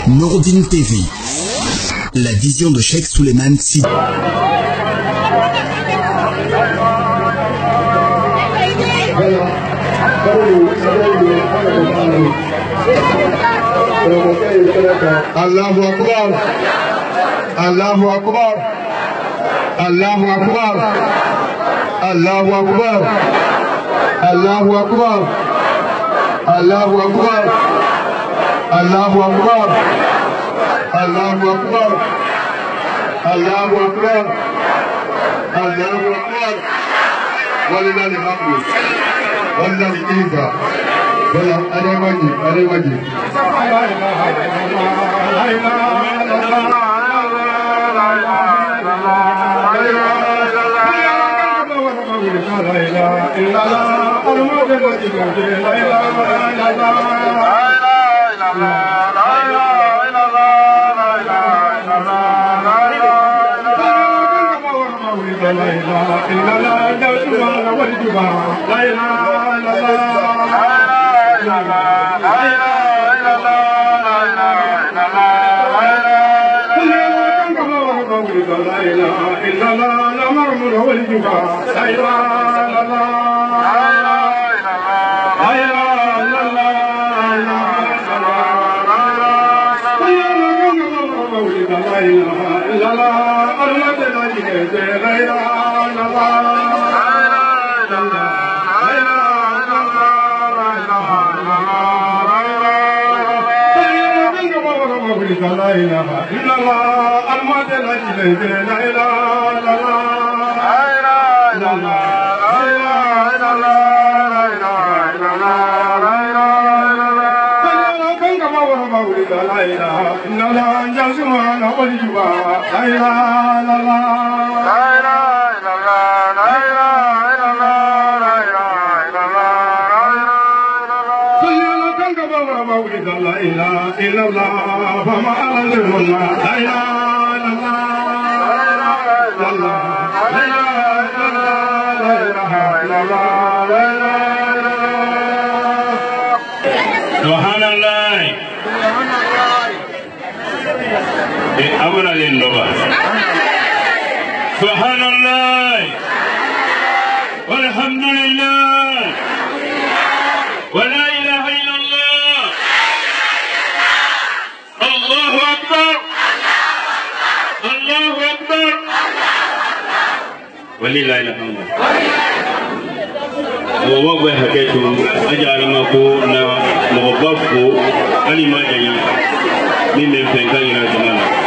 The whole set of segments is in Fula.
Nourdine TV, la vision de Cheikh Souleymane Sy. Allahu Akbar, Allahu Akbar, Allahu Akbar, Allahu Akbar, Allahu Akbar, Allahu Akbar, Allahu Akbar, Allahu Akbar, Allahu Akbar, Allahu Akbar, walillahi alhamdu, walillahi al-izza. Voilà, allez, vas-y. Subhanallah, walhamdulillah, wa la ilaha illallah, Allahu Akbar, Allahu Akbar, walillahi alhamdu. Wawe haketu ajala mako na mwabafu alimaja yi mime mpenga ina jamana.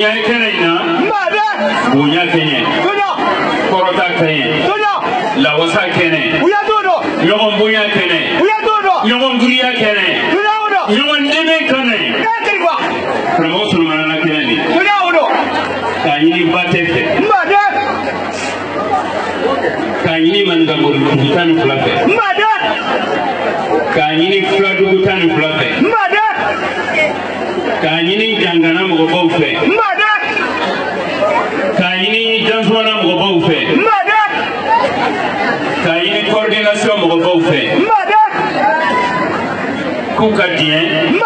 Bunya Kenena, Bunya Kenya, Korota Kenya, Lawasa Kene, Yom Bunya Kene, Yom Guria Kene, Yom Dene Kene, Promotion Mana Kennedy, Kayini Batefe, Kayini Mangamur Butan Flape, Kayini Fladutan Flape, Kayini Jangana Mogofe, Kayini Janswana Mogofe, Kayini Coordination Mogofe, Kukadien,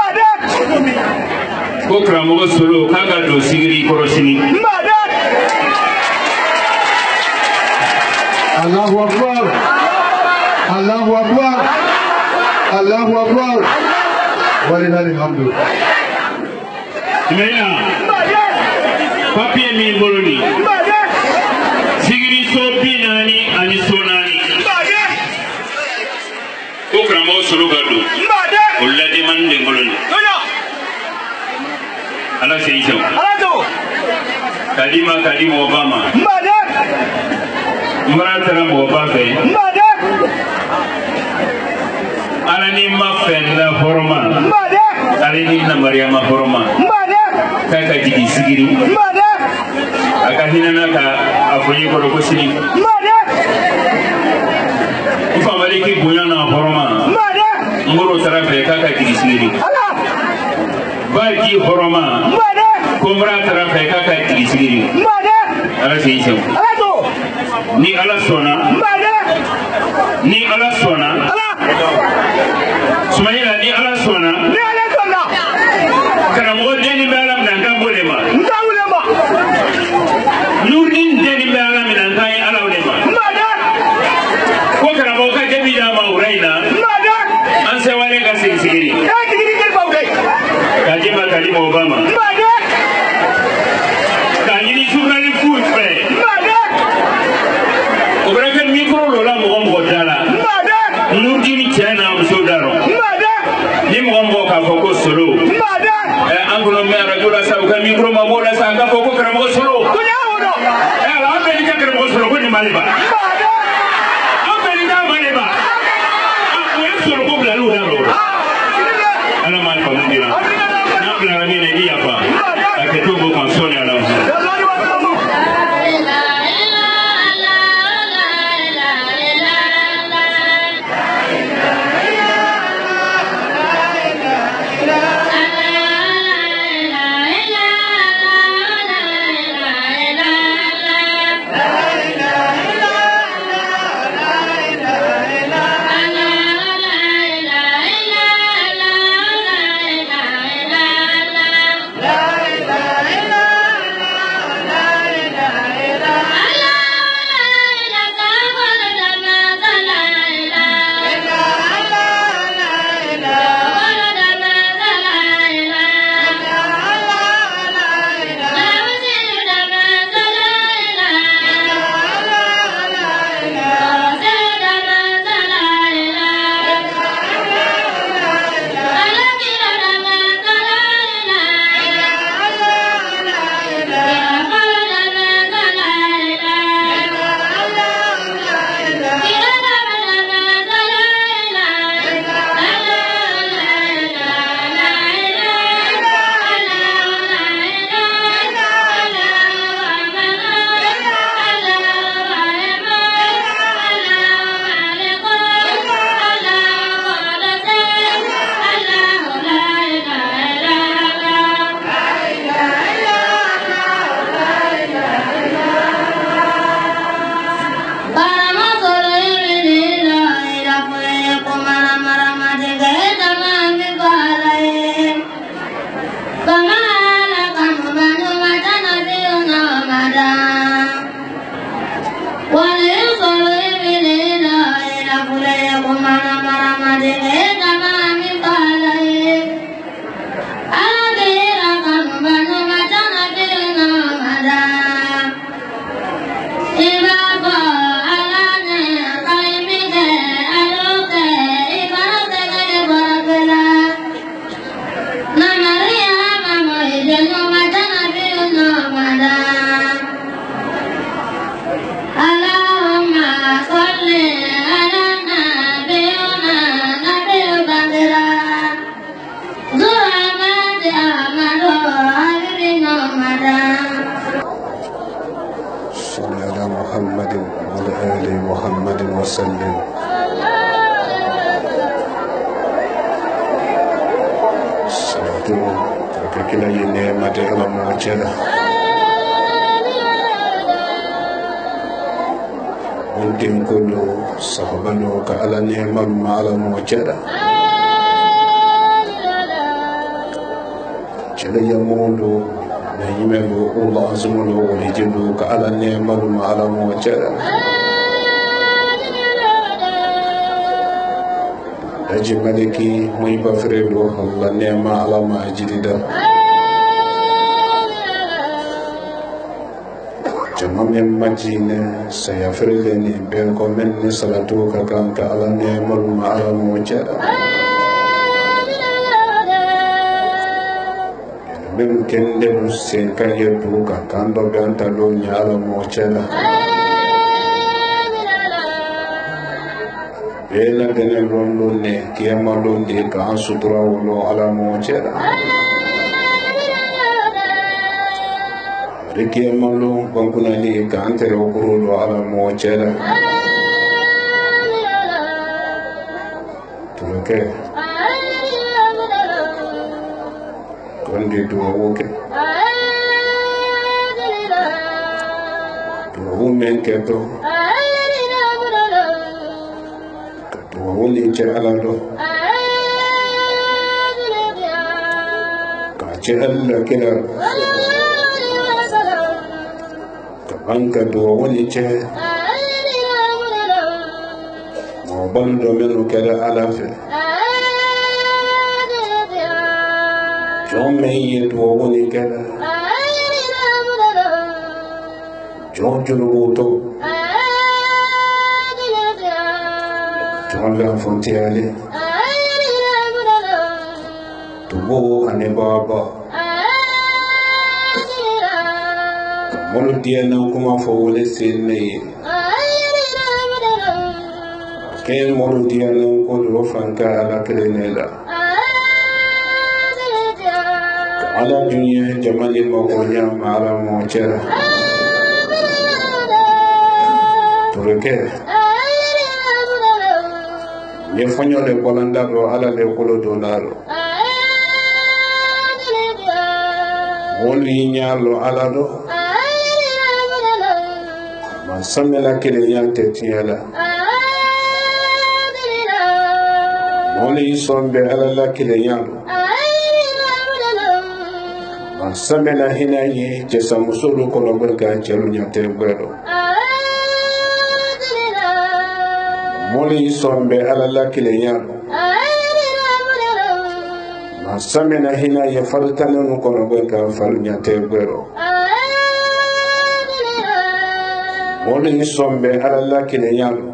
Kokramogo Solo, Kagado Sigri Korosini, Allahu Akbar, Allahu Akbar, Allahu Akbar, Walillahil hamdu. Mena, Papi mi Boloni, Sigri Sopinani, and Sonani, Kokramo Sologado, Uladi Mande Boloni, Allah says so. Kadima Obama, Maratara Mobafe, Alani Mafenda Horoma, Alani Mariama Horoma, Kaka Jiki Sigiri, Akahina Naka, Afoyi Korokosini, Ifamaliki Buyana Horoma, Muro Tarafe, Kaka Jiki Sigiri, Baki Horoma, Komra Tarafe, Kaka Jiki Sigiri, Arasiso, Ni Alasona, Ni Alasona, Sumaila Ni Alasona, Karamo Deni Balam Nangambulema, Nurin Deni Balam Nangai Alaulema, Kokaraboka Debida Mauraina, Ansewalega Singiri, Kajima Kalimo Obama, Kajini Surali Food Fair, Obrakan Mikro Lola Mogotala, Nudini China Sodaro, Nimombo Kafoko Solo, Anglo Mera Sauka Mikro Mamola Sanga Foko Kramo Solo, America Kramo Solo, Maliba, America Maliba, Solo Lula, Alaman Famila, Nabla Ramina Diapa, Aketubo Consola. وسلم salatu kila yene mate ala mo chela untim kullu sahabano ka ala nemal ma ala mo chela chela yamundo na yimelo Allah azumulo wali jilu ka ala nemal ma ala mo chela aji maliki muy bafrelo Allah nema ala ma jidida jamam majine saya freleni ben ko men ni salatu ka kan ka ala nema ma ala mo jada ben kende sen kan yetu ka kan do ben ta lo nya ala mo jada Bela gene rondo ne kiyama londe ka sutura wolo ala mo chera rikiyama lo bankuna ni ka antere okurulo ala mo chera tuloke kondi duwa woke duwa women keto woni ci alado ka ci Allah kila ka banka do woni ci mo bando menu kala alafe jomme yedo woni kala jojulu to Allah fontiale tubo ane baba molu dia na kuma fowole senne ken molu dia na ko do fanka ala kelenela ala dunya jamani mo ko nyama ala mo chera tureke ye fonyo le bolanda ro ala le kolo donaro woli nyalo ala do man samela kele yante tiela woli sombe ala la kele yalo man samela hinayi jesa musulu kono berga jelu nyante bero moli sombe ala la kileyalo ma samena hina ye faltana no kono bonka falnya tebero moli sombe ala la kileyalo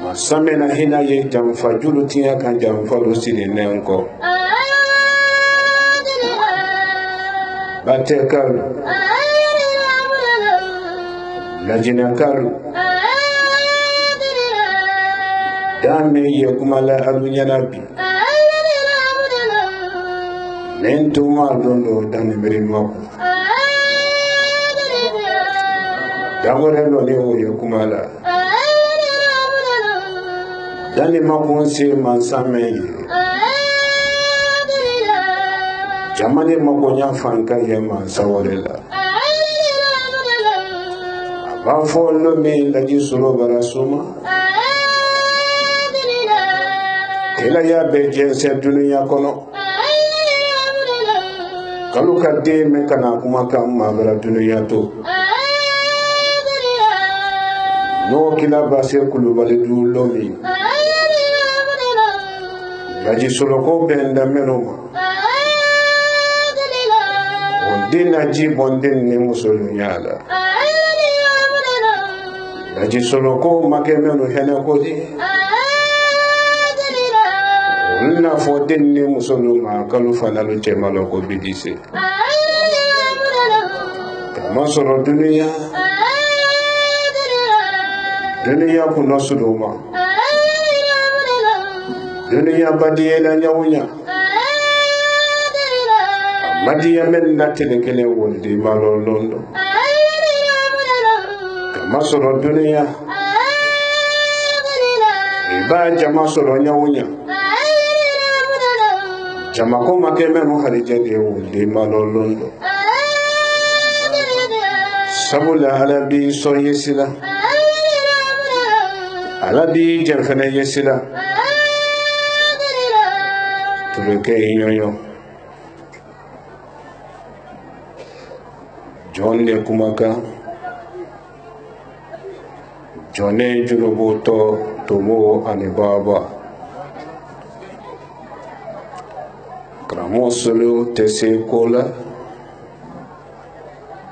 ma samena hina ye jamfa julutia kan jamfa rusile nenko batekal lajinakalu dame ye kumala alunya nabi nentuma dondo dane meri mako dagore no le ye kumala dane mako se mansame ye jamane mako nya fanka ye mansaworela ba follo me laji suro barasuma ila ya beje se dunia kono kalu kadde me kana kuma kam ma bara dunia to no kila base kulu bale du lomi laji solo ko benda menoma ondina ji bonden ne musulu nyala laji solo ko make menu hena ko di na fo denni musolu ma kalu fanalu temalo ko bidise kama soro dunia kuno suduma dunia badiye la nyawunya madiya men na telekele wolde malo londo jama sɔrɔ duniya i b'a jama sɔrɔ ɲawuɲa jama ko ma kɛ mɛnu harijɛ de wuli malɔlɔn do sabula ala bi sɔn yesi la ala bi jɛn fɛnɛ yesi la tulu kɛ i ɲɔɲɔ jɔn de kumakan jɔne junubutɔ tomo ani baba karamɔgɔ solo tɛ se ko la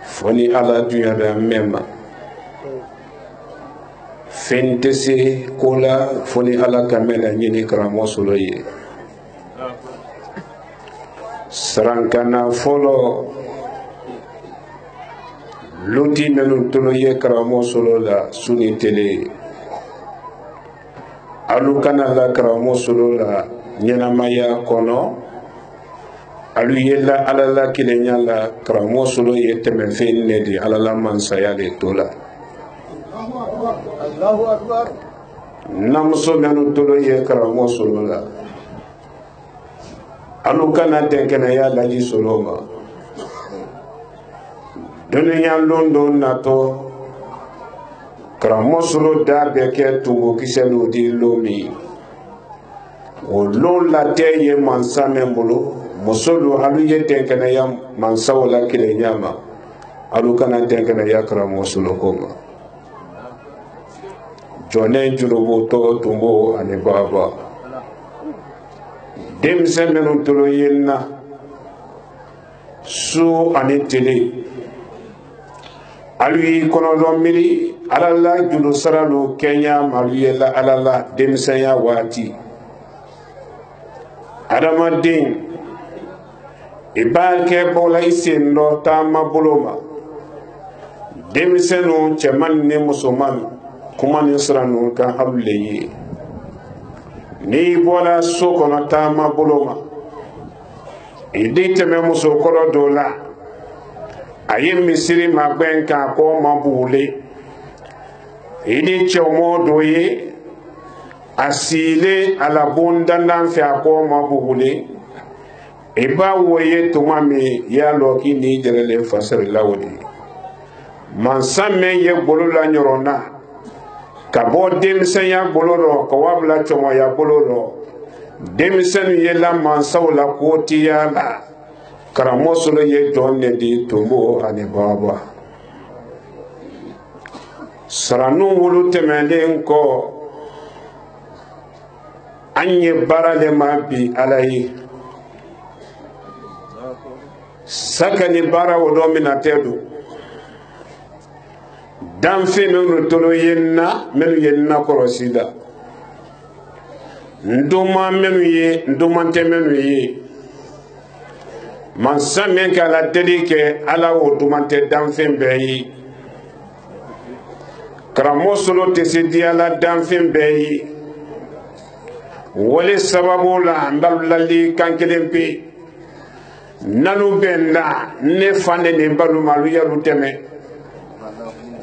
fo ni ala dunya bɛ mɛn ma fɛn tɛ se ko la fo ni ala ka mɛn la ɲini karamɔgɔ solo ye sarankana fɔlɔ luti minnu tolo ye karamɔgɔ solo la su ni tele alu kana la karamɔgɔ solo la ɲɛnamaya kɔnɔ alu yela ala la kilenya la karamɔgɔ solo ye tɛmɛfɛn ne de ala la mansaya de to la namuso minnu tolo ye karamɔgɔ solo la alu kana dɛnkɛnɛya laji solo ma duniya londo nato karamɔgɔ solo da bɛ kɛ tungo kisɛlu di lomi o lon latɛ ye mansa min bolo muso do alu ye dɛnkɛnɛya mansaw la kilenya ma alu kana dɛnkɛnɛya karamɔgɔ solo ko ma jɔnɛ junubutɔ tunbo ani baba denmisɛn minnu tolo ye na su ani tele alu yi kɔnɔdɔn miiri ala la julu saralu kɛɲa malu ye la ala la denmisɛnya waati adamaden i b'a kɛ bɔla i sen dɔ taama bolo ma denmisɛnnu cɛman ni musoman kuma ni siranu kan alu le ye n'i bɔla so kɔnɔ taama bolo ma i di tɛmɛ musokɔrɔ dɔ la a ye misiri magbɛn kan kɔ ma bugule i ni cɛwmɔ dɔ ye a siile a la bon dandan fɛ a kɔ ma bugule i b'a wo ye tuma min y'a lɔ k'i ni jɛrɛlen fasɛri la o de mansa min ye bolo la ɲɔrɔ na ka bɔ denmisɛnya bolo rɔ ka wa bila cɔmɔya bolo rɔ denmisɛnnu ye la mansaw la kootiya la karamɔgɔ solo ye jɔn ne di tumbo ani baba saranu wolo tɛmɛlen kɔ an ye baara le ma bi ala ye saka ni baara o dɔ mina tɛ don danfɛn minnu tolo ye na minnu ye na kɔrɔsi la ndoma minnu ye ndoma tɛ minnu ye mansa min ka ala deli kɛ ala o duman tɛ danfɛn bɛɛ ye karamɔgɔ solo tɛ se di ala danfɛn bɛɛ ye wale sababu la n b'a lali kan kelen pe nalu bɛ n da ne fa ne nin balu ma alu yalu tɛmɛ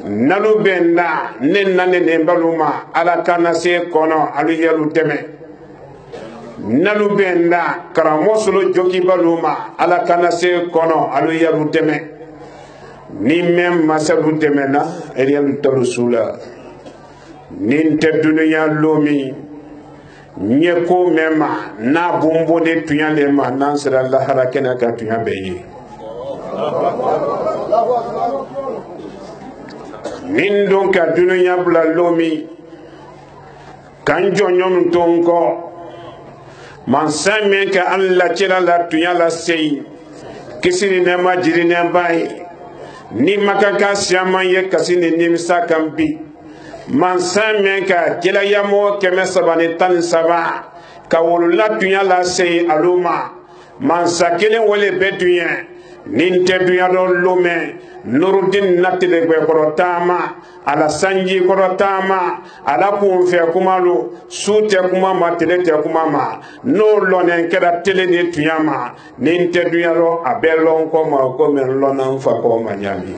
nalu bɛ n da ne na ne nin balu ma ala kana se kɔnɔ alu yalu tɛmɛ nalu bɛ n da karamɔgɔ solo joki balu ma ala kana se kɔnɔ alu yalu tɛmɛ ni mɛn masalu tɛmɛna eriyalu talu su la ni n tɛ duniya lomi nye ko mɛn ma n'a bonbo de tunya le ma n'an sera lahara kɛnɛ ka tunya bɛ ye nin don ka duniya bila lomi kan jɔnjɔn to n kɔ mansa min ka an lacɛla la tunya la seyi kisi ni nɛɛma jiri nɛɛba ye ni ma ka kan siyaman ye kasi ni nimisa kan bi mansa min ka kilayamɔgɔ 313 ka wolola tunya la seyi alu ma mansa kelen wale bɛ dunya nin tɛ dunya dɔ lomɛ nurudin natilegbe kɔrɔ taama ala sanji kɔrɔ taama ala kunfɛ kuma lo su tɛ kuma ma tele tɛ kuma ma n'o lɔnen kɛra tele ni tunya ma nin tɛ dunya dɔ a bɛ lɔn kɔ ma komi lɔnna n fa kɔ ma ɲami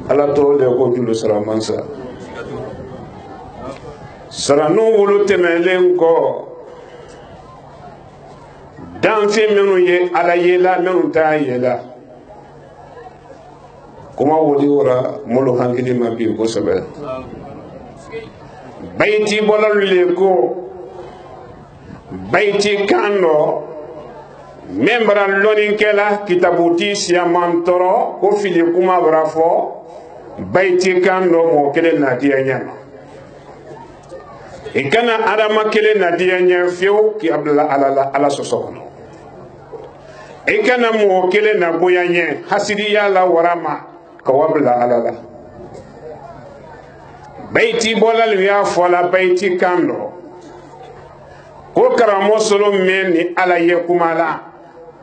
ala to le ko julu sara mansa sara no wolo temelen ko danse menu ye ala yela menu ta yela kuma woli wora molo hankili mabi ko sabe bayti bolal le ko bayti kando membra lonin kela kitabuti siamantoro ko fili kuma brafo bayti kando mo kele nadia nyama e kana adama kele nadia nya fiu ki abdullah ala sosono e kana mo kele na boyanye hasidi yala warama ka wabla alala bayti bolal ya fola bayti kando ko karamo solo men ni ala ye kumala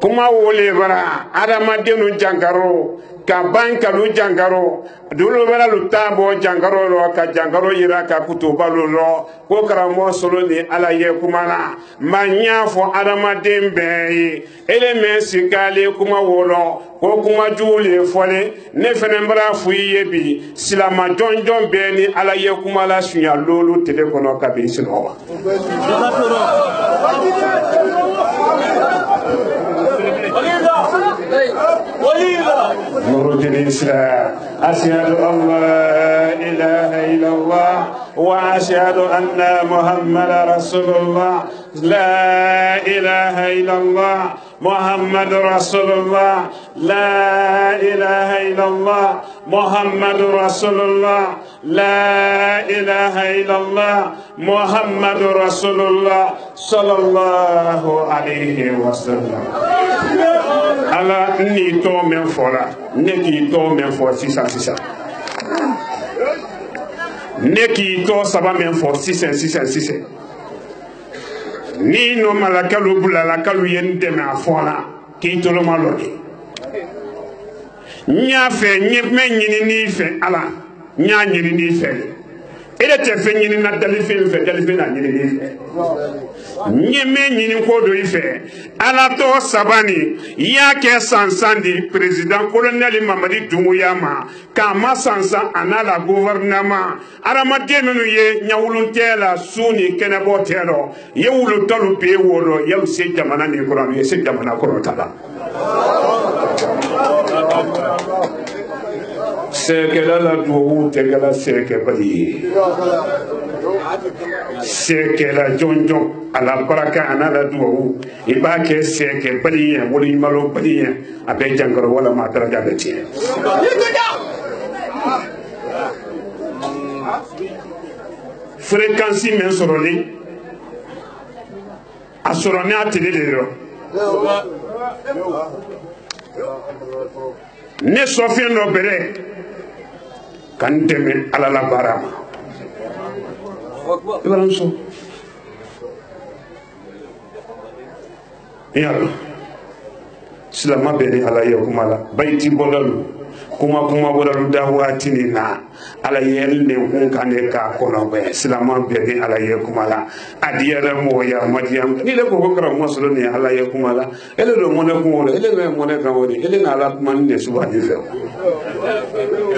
kuma wole bara adama denu jangaro ka banka lu jangaro dulu bara lu tabo jangaro lo ka jangaro yira ka kutuba lo ko karamo solo ni ala ye kumala manya fo adama dembe ele mensi kale kuma wolo ko kuma jule fole ne fene mbara fuye bi silama jonjon be ni ala ye kumala sunya lolu tele kono ka be sino نور الإسلام أشهد أن لا إله إلا الله وأشهد أن محمد رسول الله لا إله إلا الله محمد رسول الله لا إله إلا الله محمد رسول الله لا إله إلا الله محمد رسول الله صلى الله عليه وسلم ala ni to men fola neki to men fo sisa neki to saba men fo sisa ni no malakalu bulala kalu yende me afola ki to lo malodi nya fe nyime nyini ni fe ala nya nyini ni fe ele te fe nyini na dalife fe dalife na nyini ni fe nyime nyini ko do ife ala to sabani ya ke sansandi president colonel Mamadi Doumbouya ma kama sansa anala gouvernement arama demenu ye nyawuluntela suni kenebo telo ye wulu tolu be wolo ye se jamana ni Quran ye se jamana ko tala sekela la duwu tegala seke bali sekela jonjon ala baraka anala duwu ibake seke bali woli malo bali abe jangaro wala ma daraja beti fréquence men soroli asoroni atelelo ne sofien no bere kan deme ala la barama ibaram so yalla silama bere ala ya kumala bayti bodalu kuma bodalu dawatini na ala yelle hun kane ka kono be silama bere ala ya kumala adiyara mo ya madiyam ni le ko kara moslo ni ala ya kumala ele do mo ne ko ele me mo ne kan woni ele na ala man de suba ni fe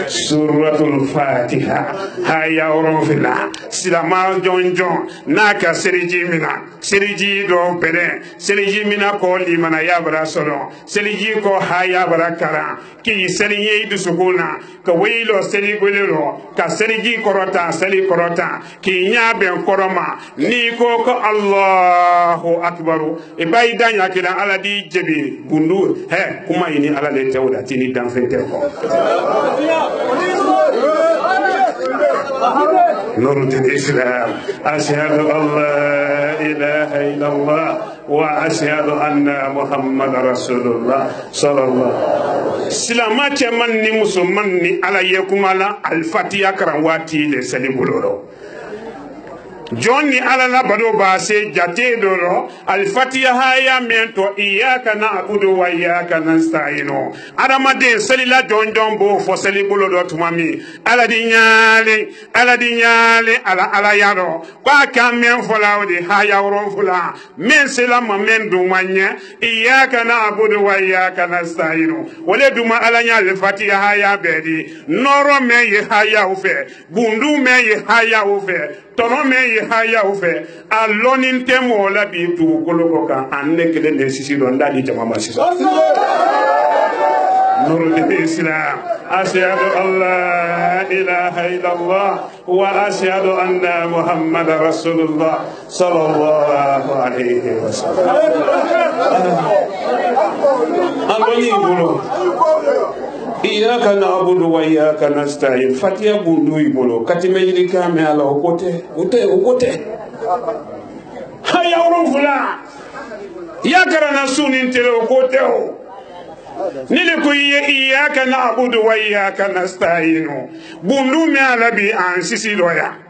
suratul fatiha haya orofila silama jonjon naka seriji mina seriji do bere seriji mina ko limana ya bara solo seriji ko haya barakara ki seriji du sukuna ka waylo seriji golero ka seriji korota seli korota ki nyabe koroma ni ko Allahu akbaru e bayda nyakila ala di jebi bundu he kuma ini ala le tewda tini dan fete ko نور الإسلام أشهد أن لا إله إلا الله وأشهد أن محمد رسول الله صلى الله عليه وسلم سلامات مني مسلماني على يكم على الفاتحة كرواتي لسلي بلورو Johnny ala la bado ba se jate doro al-fatiha ya mento iyyaka na'budu wa iyyaka nasta'inu adama de salila jonjon bo fo sali bolo do tumami ala di nyale ala yaro ba kam men folawdi ha yawro fula men selama men du manya iyyaka na'budu wa iyyaka nasta'inu wala duma ala nyale fatiha ya bedi noro me ye ha ya ufe bundu me ye ha ya ufe tono me ye haya ufe a lonin temo la bi tu koloko kan anne kede ne sisi don dadi jama sisa nuru de islam ashhadu an la ilaha illallah wa ashhadu anna muhammadar rasulullah sallallahu alaihi wasallam angoni bolo iyyaka na'budu wa iyyaka nasta'in fatiha bundu ibolo katime yilika me ala okote haya urufula yakara nasuni ntele okote o nile ko iyyaka na'budu wa iyyaka nasta'in bundu me ala bi an sisi doya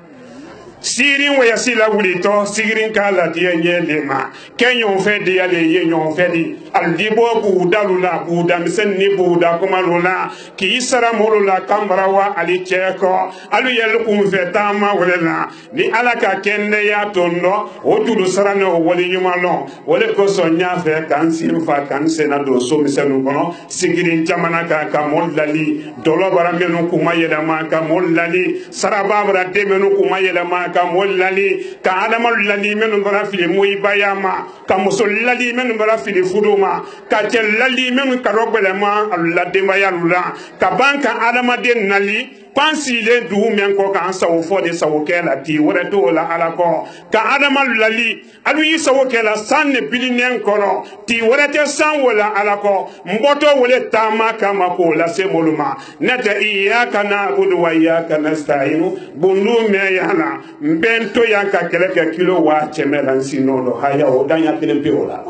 sirin wa yasila wulito sirin kala diye nyelema kenyo fedi ale yenyo fedi aldibo bu dalula bu damsen ni bu da kuma lula ki isara molula kambara wa ali cheko alu yelkum fetama wala ni alaka kenne ya tondo o tudu sarano wali nyumalo wala ko sonya fe kan simfa kan senado so misenu kono sigirin jamana ka mollali dolo baramenu kuma yedama ka mollali sarababra demenu kuma yedama ka mollali ka adama lali menu bara fili moy bayama ka musollali menu bara fili fuduma ka tellali menu ka rogbelema alla demayalula ka banka adama den nali pansi le du men ko ka sawo fode sawo kela ti wora to la ala ko ka adama lali alu yi sawo kela sanne bilinen kono ti wora te san wala ala ko mboto wole tama kama ko la semoluma nata iyyaka na'budu wa iyyaka nasta'in bundu me yana bento yanka keleke kilo wa chemelan sinono haya o danya kene peola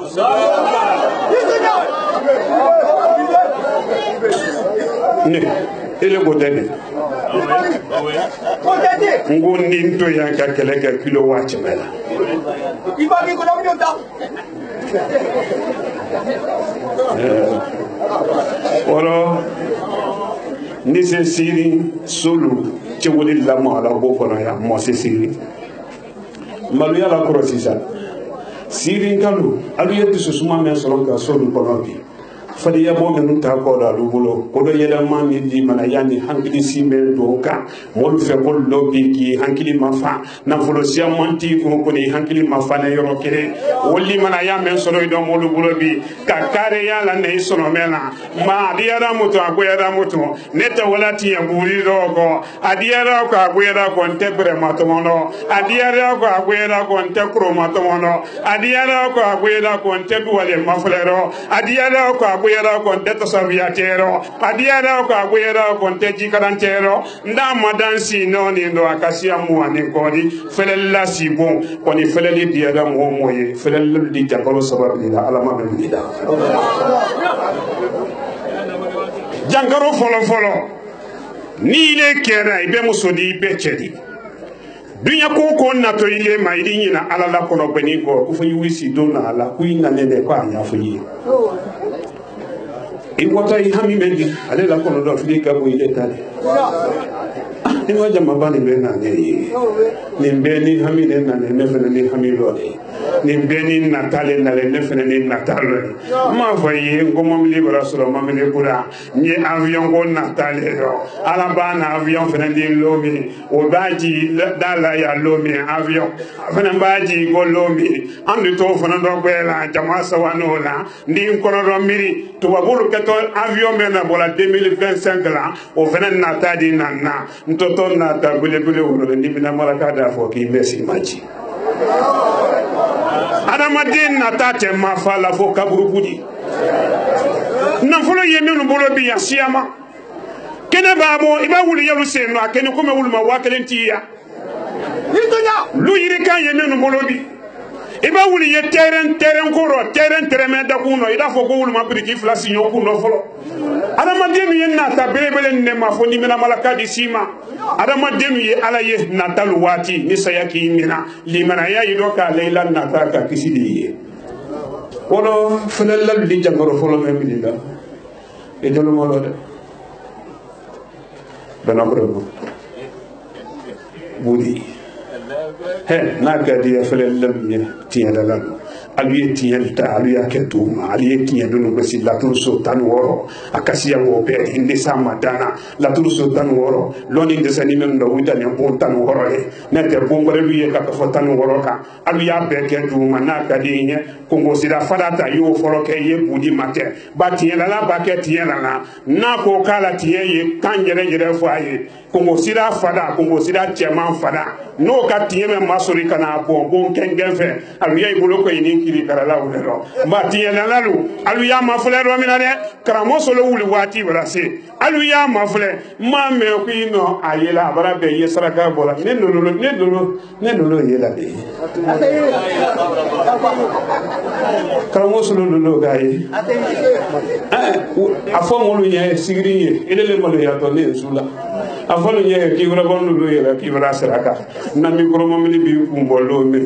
ne ele godene ngundi nto yanka keleke kilo wa chemela ibaki ko nyota oro nise siri solu chewuli la mo ala bofona ya mo se siri malu ya la krosisa siri ngalu alu yetu susuma men solonga solu konobi fadi ya bo men ta ko da lu bolo ko do yeda mami di mana yani hankili simbe do ka mol fe ko lobi ki hankili mafa na folo sia monti ko ko ni hankili mafa na yoro kere woli mana ya men solo do mol bolo bi ka kare ya la ne sono mena ma diara muto agoyara muto neta walati ya buri do ko adiara ko agoyara ko ntebre matomono adiara ko agoyara ko ntekro matomono adiara ko agoyara ko ntebu wale maflero adiara ko agoyara ko nteto sabiatero adiara ko agoyara ko nteji karantero nda madansi no ni ndo akasia muani ko di felella sibon ko ni feleli diara mo moye felel di jakolo sababu la alama be da jangaro folo ni le kera ibe musodi be chedi dunya ko nato ile maidi nyina ala la kono beni ko ku fu wisi dona ala ku ina nende ko anya fu yi e wota yi hami mendi ale la kono do fi ka bu ile tale ni waja mabani be na ne ni mbeni hami ne na ne fene ni hami lo ni mbeni na tale na le fene ni na tale ma fayi ngomom libra solo ma mele kura ni avion ko na tale do ala ba na avion fene ni lomi o baji dala ya lomi avion fene baji go lomi andi to fene do bela jama sawano la ndi ko do miri to babulu keto avion be na bola 2025 la o fene na tadi na toto na ta bule wuro ndi mina maraka da fo ki mesi maji adamadin na tate mafala fo kaburu budi na folo yemenu bolo bi yasiama kene babo iba wuli yalu seno akene ko me wulu ma wakalentiya lu yiri kan yemenu bolo bi iba wuli ye terrain ko ro terrain treme da kuno ida fo ko wulu ma briki flasi nyoku no folo adamaden ye nata belebele ne ma fo ni mina malaka di sima adamaden ye ala ye nata lu wati ni saya ki mina limana ya yido ka leila nata ka kisi di ye wono fenella li jangoro folo me bilida e dolo molo de bana bro budi he na gadi ya fenella mi tienda la alu tienta alu ya ketuma alu tienda no besi la turso tan woro akasiya wo be inde sama dana la turso tan woro loni de sani men do wuta ne bon tan woro e nete bombare lu ye ka fo tan woro ka alu ya be ketuma na gadi nye kongo sida fadata yo foro ke ye budi mate ba tienda la ba ke tienda na ko kala tiye ye kanjere jere fo aye kongo sida fada kongo sida chema fada no ka tiye me masori kana bon kengen fe alu ya ibolo ko ini kiri karala ulero ba tienda lalu alu ya mafulero mina de karamo solo wuli wati wala se alu ya mafule ma me ko ino ayela bara be yesara ka bola ne no yela de karamo solo lolo gaye afo mulu ye sigiri elele malo ya to ne zula afo lo ye ki wala bon lolo yela ki wala saraka na mi ko mo mi bi kumbolo me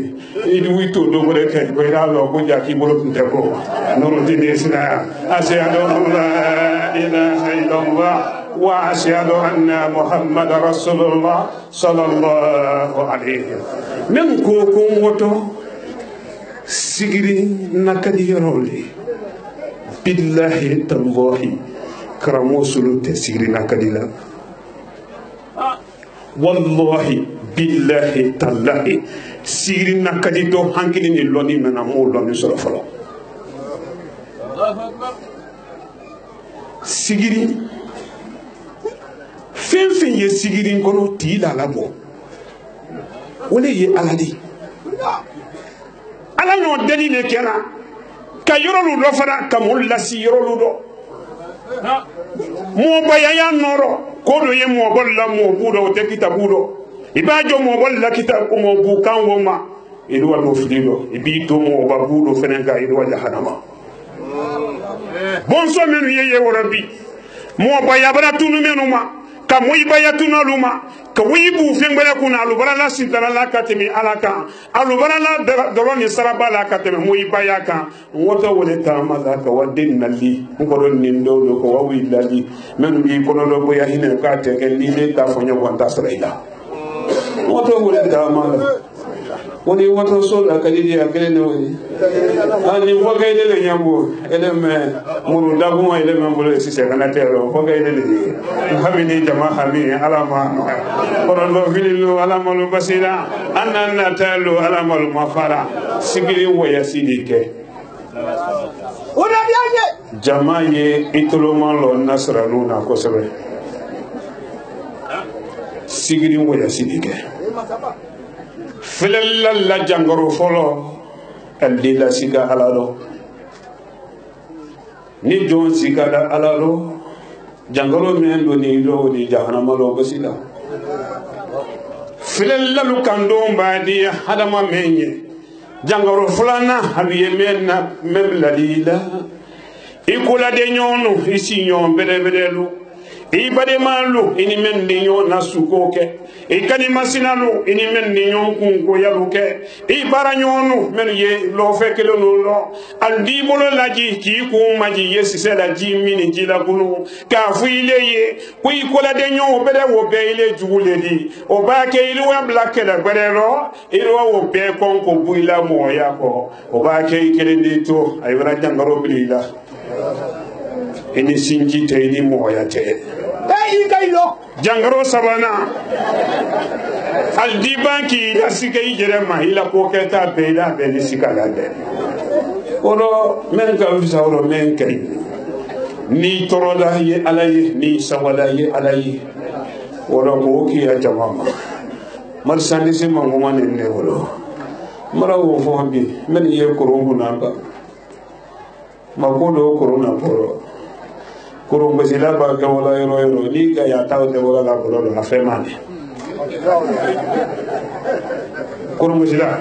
idi wito do gore ke ko ira lo ko ja ki bolo tunte ko no dine sina ashhadu an la ilaha illallah wa ashhadu anna muhammadar rasulullah sallallahu alaihi min ko woto sigiri nakadi yorole billahi tallahi karamusulu te sigiri nakadila wallahi billahi tallahi sigiri nakadi do hankini ni loni mena mo loni soro folo sigiri fenfen ye sigiri kono tila labo wole ye aladi ala no dalile kena ka yorolu do fara ka mulla si yorolu do mo bayaya noro ko do ye mo bolla mo budo te kitabudo ibajo mo bolla kitab mo bu kan woma idu wal mufdido ibito mo babudo fenenga idu wal hanama bonso menu ye worabi mo bayabara tunu menuma ka mo ibaya tunu luma ka wibu fengbele kuna alubara la sintara la katemi alaka alubara la doroni saraba la katemi mo ibaya kan woto wole tamaza ka wadin nali ngoron nindo do ko wawi lali men bi kono do boya hine ka te ken ni le ta fonyo wanta sraida woto wole tamaza woni woto sola kadidi akele no ani fogayde le nyambo eleme muru dagu ma eleme mbolo si se kana tero fogayde le hamini jama hamini alama kono do fililu alama lu basira anna talu alama lu mafara sigiri waya sidike ona biaje jama ye itoloma lo nasranuna ko sebe sigiri waya sidike filalla la jangoro folo aldila sika alalo ni jon sika da alalo jangoro men do ni do ni jahannama lo basila filalla lu kando mbadi hadama menye jangoro fulana habiye menna memladila ikula de nyono isi nyon bedebedelu ibade malu ini men ni nyona sukoke ikani masinalu ini men ni nyon kunko yaluke ibara nyonu men ye lo fekelo no lo andi bolo laji ki ko maji yesi sela ji mini jila kunu ka fuile ye ku ikola de nyon bede wo be ile jugule di o ba ke ile wa black la berero ile wo be konko buila mo yako o ba ke ikele ndi to ay wala jangaro bilila ini sinji te ni moya te jangaro sabana aldibanki la sikay jerema ila ko keta beida be sikala de oro men ka visa oro men kay ni toroda ye alaye ni sawala ye alaye oro ko ki ya jamama marsandise mangoma ne wolo mara wo fo bi men ye korongu namba makodo korona poro kurumba sila ba ka wala yoro ni ka ya taw te wala la bolo la femane kurumba sila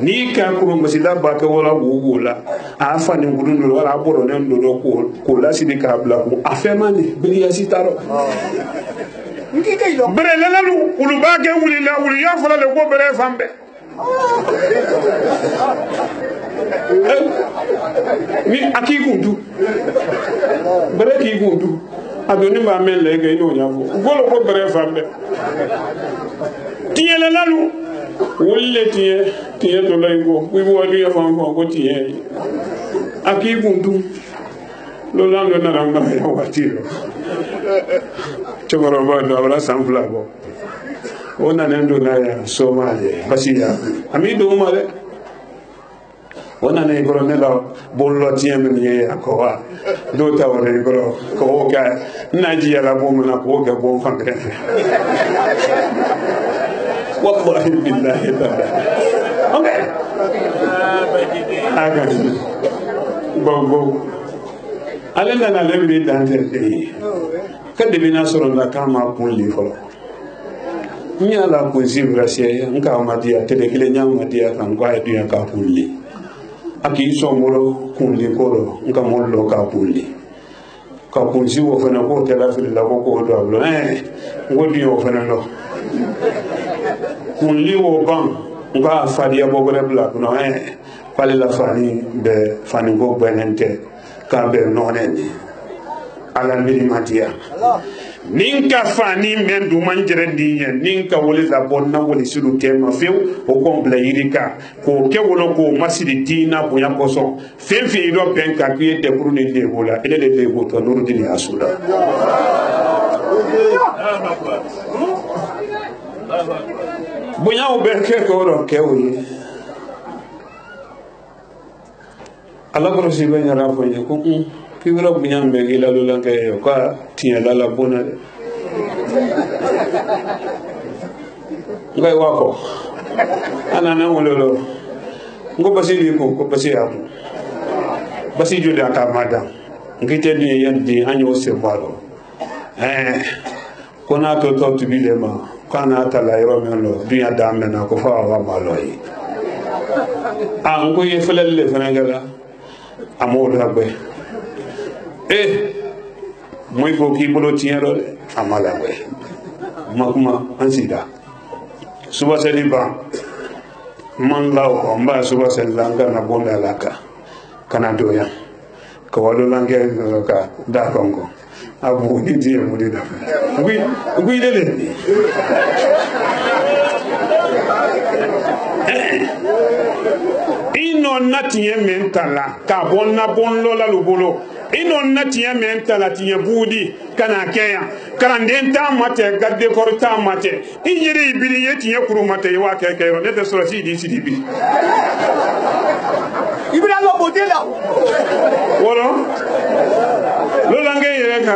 ni ka ko masila ba ka wala wula a fa ni ngudun wala boro ne ndo ko la sidi ka bla ko afemani bi ya sitaro ngi kay do bere la lu ulu ba ke wuli la wuli ya fala le ko bere fambe ni aki kundu bere ki kundu adoni ba men le ke no nya ko golo ko bere fambe tiye la lu wolle tiye to lay go wi wadi ya fam ko tiye aki kundu lo lando na ranga ya watiro chomoro ba do abra sanfla bo ona nendo na ya Somalia basiya ami do male ona ne goro ne la bollo tiye men ye akowa do tawre goro ko ga naji ya la bo na ko ga bo fangre wallahi billahi ta'ala okay aga bo alenda na lebi dante kade bina soro na kama kunli folo nyala ko zibrasiya nka madia tede kile nyama madia kan ko ay duya ka kunli aki so molo kunli kolo nka mollo ka kunli ka kunzi wo fana ko tela fili la ko do ablo ngodi wo fana no kunli wo ban nka fadia bo gole bla no pale la fani be fani go benente ka be noneni ala mbiri matia ninka fani men du manjere dinya ninka wole za bonna wole silu tema few o kombla yirika ko ke wolo ko masidi tina bunya koso femfi do penka kuyete kuruni de bola ele de go to nuru dini asula bunya o berke ko ro ke wi ala ko si benya rapo ye ko kibira bunya mbegi la lulange yo ka tiya la bona ngai wako ana na mololo ngo basiri ko basi amu basi jule aka madam ngite ni yandi anyo se baro kona to bilema kana tala yoro melo dunya damna na ko fa wa maloi ngo ye felele fenagala amol rabbe moi ko ki bolo tiero amala we makuma ansida suba seliba man law ko mba suba selanga na bonda laka kana doya ko walo lange ka da kongo abu ni die mudi da ngui dele ino natiye mentala ka bonna bonlo la lubolo ino natiye mentala tiye budi kana keya karandenta mate gadde korta mate injiri ibiri yetiye kuru mate wa keke ne de surati di sidibi ibira lo bodela woro lo lange yeka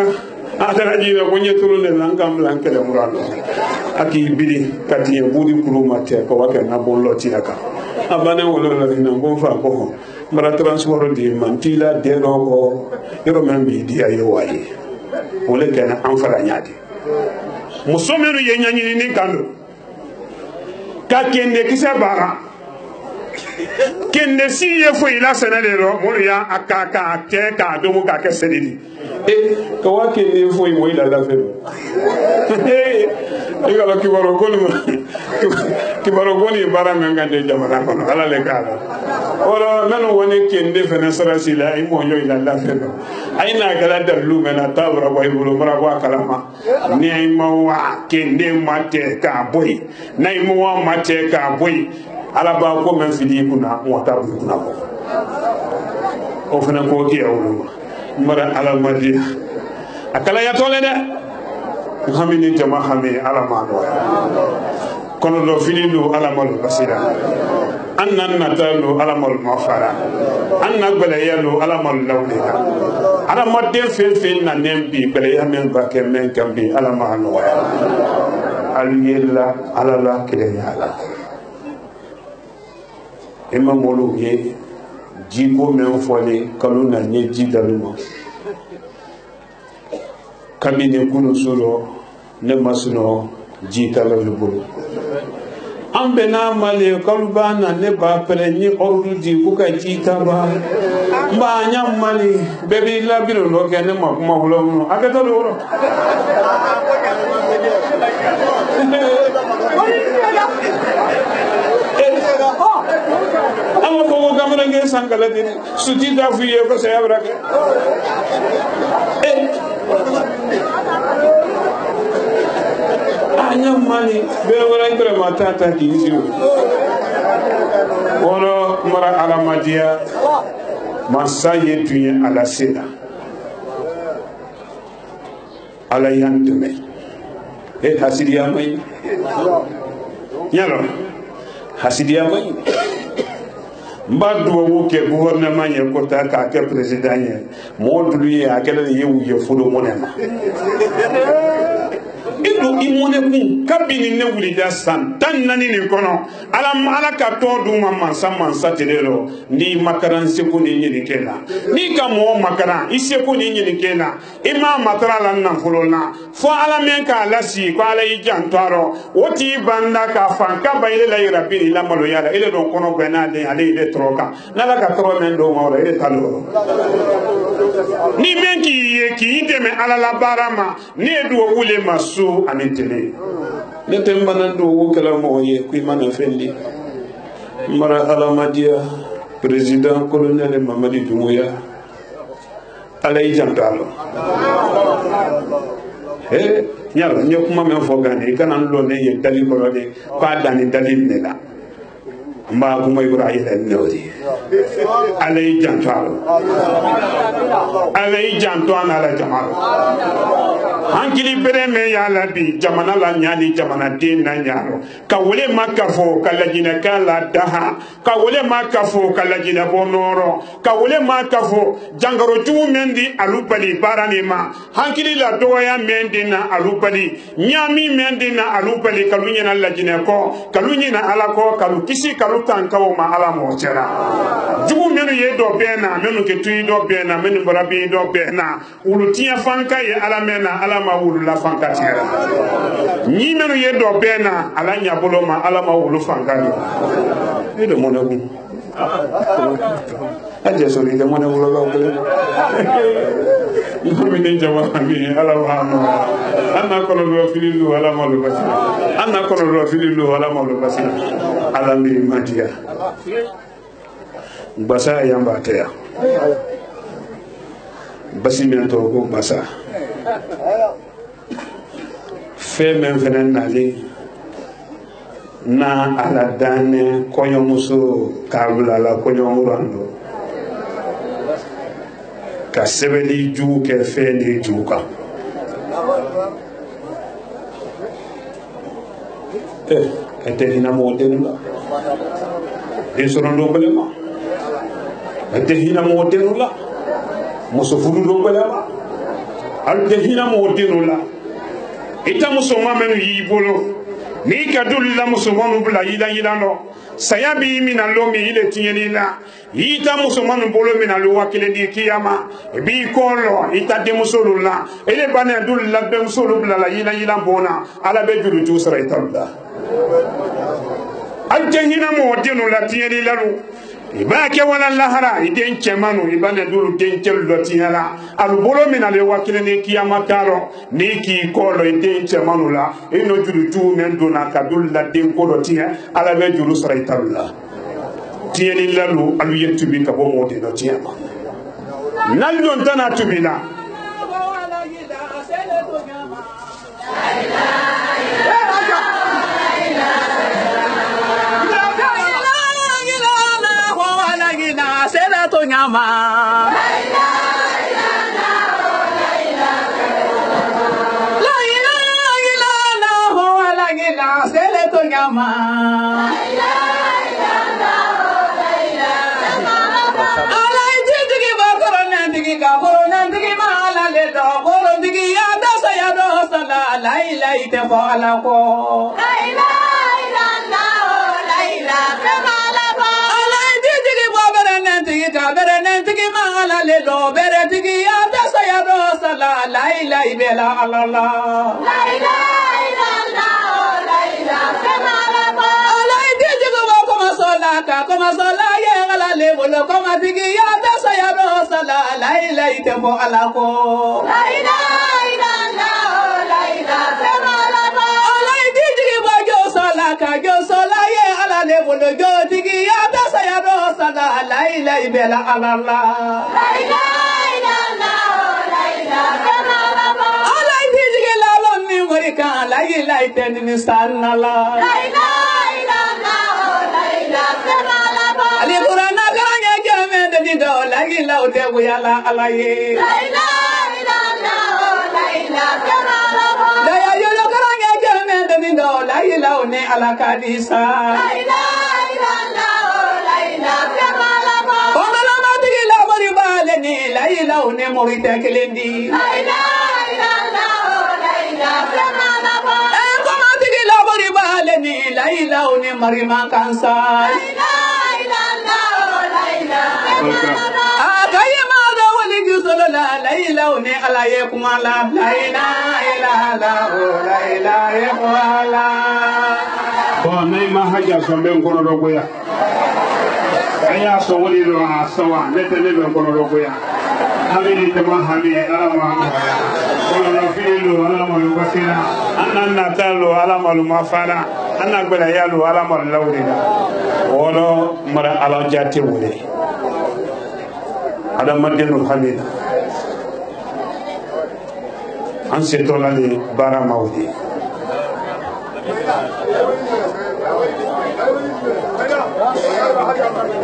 atara jiwe konye turune langam lankele murado aki ibiri katiye budi kuru mate ko wake na bonlo tiaka abane wolo la na bonfa ko mara transport di mantila de ko yoro membi di ayo wayi wole kana amfara nyaade musomero yenyanyi ni kando ka kende kisa bara kende si ye fo ila senelero moriya akaka te ka domo ka ke sedidi ko wa kende fo mo ila la fero igalo kibaro goni bara menga de jamana kono ala le kala ora nanu woni kende fene sarasi la ay mo yoy la la fero ay na gala dalu mena tabra boy bulu mara wa kalama ni mo wa kende mate ka boy nay mo wa mate ka boy ala ba ko men fidi kuna mo tabu kuna ko o fene ko ki awulu mara ala madi akala ya tole de hamini jama hami ala mano kono do finilu ala mal basira annan natalu ala mal mafara anna balayalu ala mal lawlina ala modde fel na nembi balaya men ba ke men kambi ala mano al yella ala la kireyala imam molu ye jibo men fole kaluna nye jidaluma kamine kunu suro ne masuno jitala lubulu an bɛna mali k'olu b'a na ne b'a pɛlɛ n ye ordre di ko ka ji ta ba n b'a n y'a mali bɛɛ b'i labiri dɔ kɛ ne ma kuma fɔlɔ minnu a kɛtɔ don o an b'a fɔ ko kamalenkɛ san kala ten suti t'a f'i ye ko saya bɛra kɛ anya mali bɛɛ wɛrɛ bɛrɛ ma taa ta k'i sigi wɔlɔ mara alamadiya masa ye tun ye ala se la ala y'an dɛmɛ hasidiya ma ɲi ɲalɔ hasidiya ma ɲi n b'a dubabu kɛ gouvernement ye ko taa k'a kɛ président ye mɔgɔ dulu ye a kɛlɛ de ye u ye fudo mɔnɛ ma idu imone kun kabini ne wulida san 14 nin kɔnɔ ala ka tɔ d'u ma mansa telero ni makaran seko ni ɲininke la ni ka mɔgɔ makaran i seko ni ɲininke la i ma matara la nafolo la fo ala min k'a lasi ko ala y'i janto a rɔ o t'i banda k'a fan ka ba ile la yira bi ni la maloya la ile don kɔnɔ bɛɛ n'a den ale ile tɔrɔ kan n'ala ka tɔrɔ min d'o ma o la ile ta l'o ni min k'i ye k'i dɛmɛ ala la baara ma ne ye duwawu le ma su ani tele ne tɛ n bana duwawu kɛla mɔgɔ ye ko i mana fɛn di mara alamadiya président colonel Mamadi Doumbouya ala y'i janto a la ɲala n ye kuma min fɔ Gane i kana n lɔ ne ye dali kɔrɔ de k'a danni dali ne la n b'a kuma ibra yɛlɛ ne o de ala y'i janto a la ala y'i janto a n'ala jama la hankili bere mɛn y'a la bi jamana la ɲani jamanaden na ɲarɔ ka wele ma ka fɔ ka lajinɛkan la daha ka wele ma ka fɔ ka lajinɛbɔ nɔrɔ ka wele ma ka fɔ jangarojugu min di alu bali baara nin ma hankili la dɔgɔya min di na alu bali ɲami min di na alu bali kalu ɲɛna lajinɛ kɔ kalu ɲɛna ala kɔ kalu kisi kalu tankaw ma ala mɔgɔ cɛla jugu minnu ye dɔ bɛɛ na minnu kɛ tuyi dɔ bɛɛ na minnu bɔra bi dɔ bɛɛ na olu tiɲɛ fanka ye ala mɛn na ala ma wulu la fanka tigɛ ñi minnu ye dɔ bɛɛ na ala ɲabolo ma ala ma wulu fanka do e de mɔnɛ kun a jɛ sɔrɔ i tɛ mɔnɛ wolokaw kelen min ni jamana min ala b'a nɔgɔya an n'a kɔlɔlɔ fili lu ala ma lo basi an n'a kɔlɔlɔ fili lu ala ma lo basi ala mi ma diya basa yan b'a tɛ yan basi min tɔgɔ ko basa fɛn min fɛnɛ nalen na ala danne kɔɲɔmuso k'a bila la kɔɲɔmuran do ka sɛbɛnni jugu kɛ fɛn ni jugu kan ɛ tɛ hinɛ mɔgɔ denw la den sɔrɔ don bɛlɛ ma ɛ tɛ hinɛ mɔgɔ denw la muso furu don bɛlɛ ma hali tɛ hinɛ mɔgɔ denw la i ta musoman minnu y'i bolo n'i ka duli la musomanw bila yilan dɔ saya b'i mina lon min i le tiɲɛni la i ta musomanw bolo mina lo wa kelen di kiyama i b'i kɔ lɔ i ta denmuso la i le banɛ duli la denmuso bila la yilan bon na ala bɛ juruju sɔrɔ i ta la hali tɛ hinɛ mɔgɔ denw la tiɲɛni la i b'a kɛ wala lahara i den cɛmanw i banɛ dulu den cɛlu dɔ tiɲɛ la alu bolo mina le wa kelen di kiyama t'a rɔ n'i k'i kɔ lɔ i den cɛmanw la i n'o juruju min donna ka dulu la den ko dɔ tiɲɛ ala bɛ juru sɔrɔ i ta la tiɲɛni lalu alu ye tubi ka bɔ mɔgɔ de dɔ tiɲɛ ma n'alu don tana tubi la Nyama salaka koma sala ye ala le bolo koma tigi ya ta sayaro sala la ilaha illa alako la ilaha illallah la ilaha illallah ala tigi ba jo salaka jo sala ye ala le bolo jo tigi ya ta sayaro sala la ilaha illa Allah la ilaha illallah la ilaha illallah ala tigi la lo ni wori kan la ilaha illallah la ilaha Ali Qur'ana karanya jame de do la ila ude bu yalla alaye la ilaha illallah la ilaha illallah la ya yo karanya jame de do la ila une ala kadisa la ilaha illallah la ilaha illallah ona ma de la bari bale ni la ila une morite kelendi la ilaha illallah la ilaha illallah en ko ma de la bari bale ni la ila une marima kansa la ilaha ne ala ye kuma la ilaha illallah bon nay ma haja so ben kono do goya aya so woni do asawa nete ne ben kono do goya hamini te ma hami ala ma kono do filu ala ma lu basira annan natalo ala ma lu mafara annan gbela yalu ala ma lawrida wono mara ala jatti wole ada madenu hamina an setola ni bara mawdi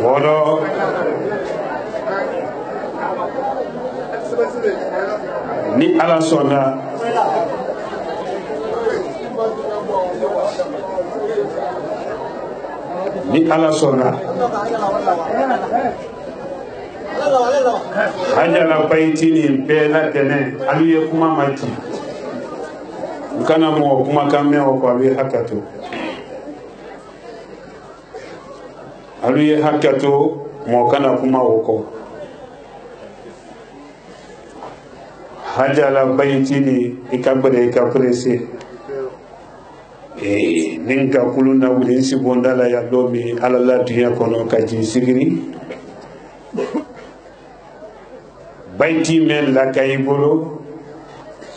wono ni ala sona hajala baytini bela tene aliye kuma mati kana mo kuma kame o ko abi hakato aliye hakato mo kana kuma woko hajala baytini ikabere ikaprese ninka kuluna wudin si bondala ya domi ala la dunya kono kaji sigiri bayti men la kaybolo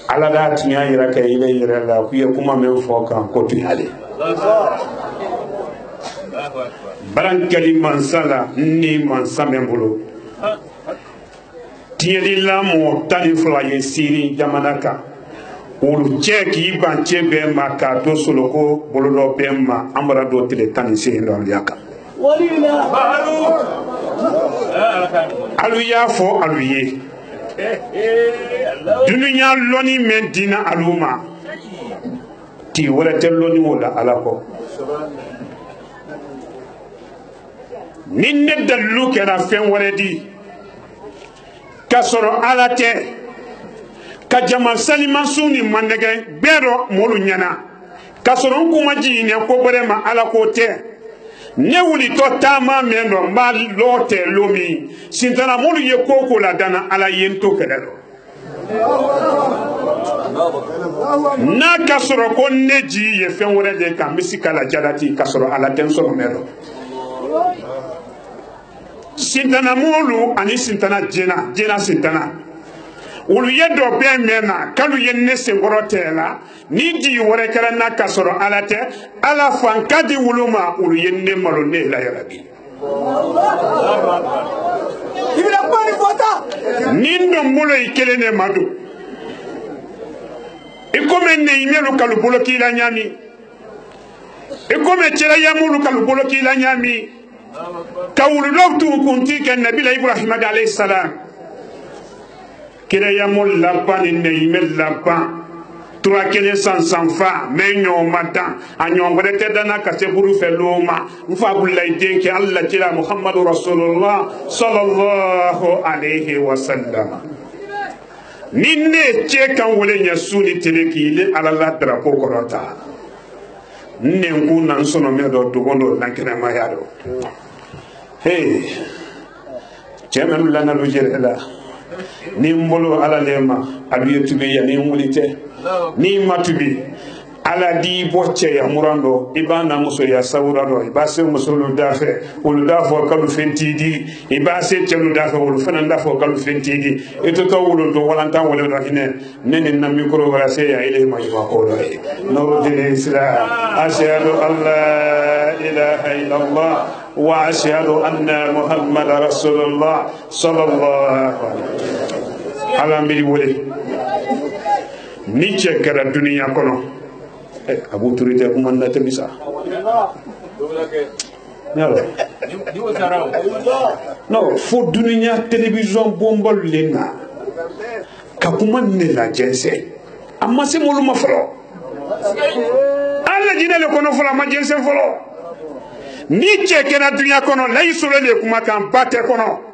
ala da tinya yira kay ile yira la ku ye kuma men fo kan ko tu ale baran kaliman sala ni man samembolo tieli la mo tani flaye siri jamanaka ulu cheki banche be maka to soloko bolodo be ma amara do tele tani siri ndo aliaka walila alu ya fo alu ye dununya loni men dina aluma ti wala tel loni wala alako ninne dalu kera fen waredi kasoro alate ka jama salima suni mandege bero molu nyana kasoro kuma jine ko borema alako te ne wuli to tama mendo mba lote lomi sintana molu ye koko la dana ala yento kedero na kasoro ko neji ye fen wore de ka misika la jadati kasoro ala tenso mero sintana molu ani sintana jena sintana ulu ye do be mena kalu ye nese gorotela ni di wore kala na kasoro alate ala fankadi wuluma ulu ye ne malo ne la yarabi ibla bani fota nindo mulo ikele ne madu ikome ne imelu kalu boloki la nyami ikome chela ya mulu kalu boloki la nyami kawulu loftu kunti ken nabila ibrahim alayhi salam kira ya mul lapan ne imel lapan tura kele sanfa menyo mata anyo ngode tedana ka seburu feloma mfa bullay denke allah tira muhammadur rasulullah sallallahu alayhi wasallam ninne che kan wole nya suni teleki le ala drapo korota nengu nan sono medo dugondo lankena mayado hey chemen lana lu jerela ni mbolo ala lema abiyetubi ya ni mulite ni matubi ala di bocce ya murando ibana muso ya sawrado ibase muso lu dafe ulu dafo kalu fentidi ibase telu dafe ulu fanan dafo kalu fentidi eto to wulu to walanta wala do hine nene na micro wala se ya ile ma yiwa ko do no dine islam ashhadu an la ilaha illallah wa ashhadu anna muhammad rasulullah sallallahu alaihi ala mbiri wole ni che kara dunia kono abu turite ko man na tamisa no fo dunia télévision bombol lenga ka kuma ne la jense amma se molu ma folo alla jinale kono folo ma jense folo ni che kara dunia kono lay solo le kuma kan batte kono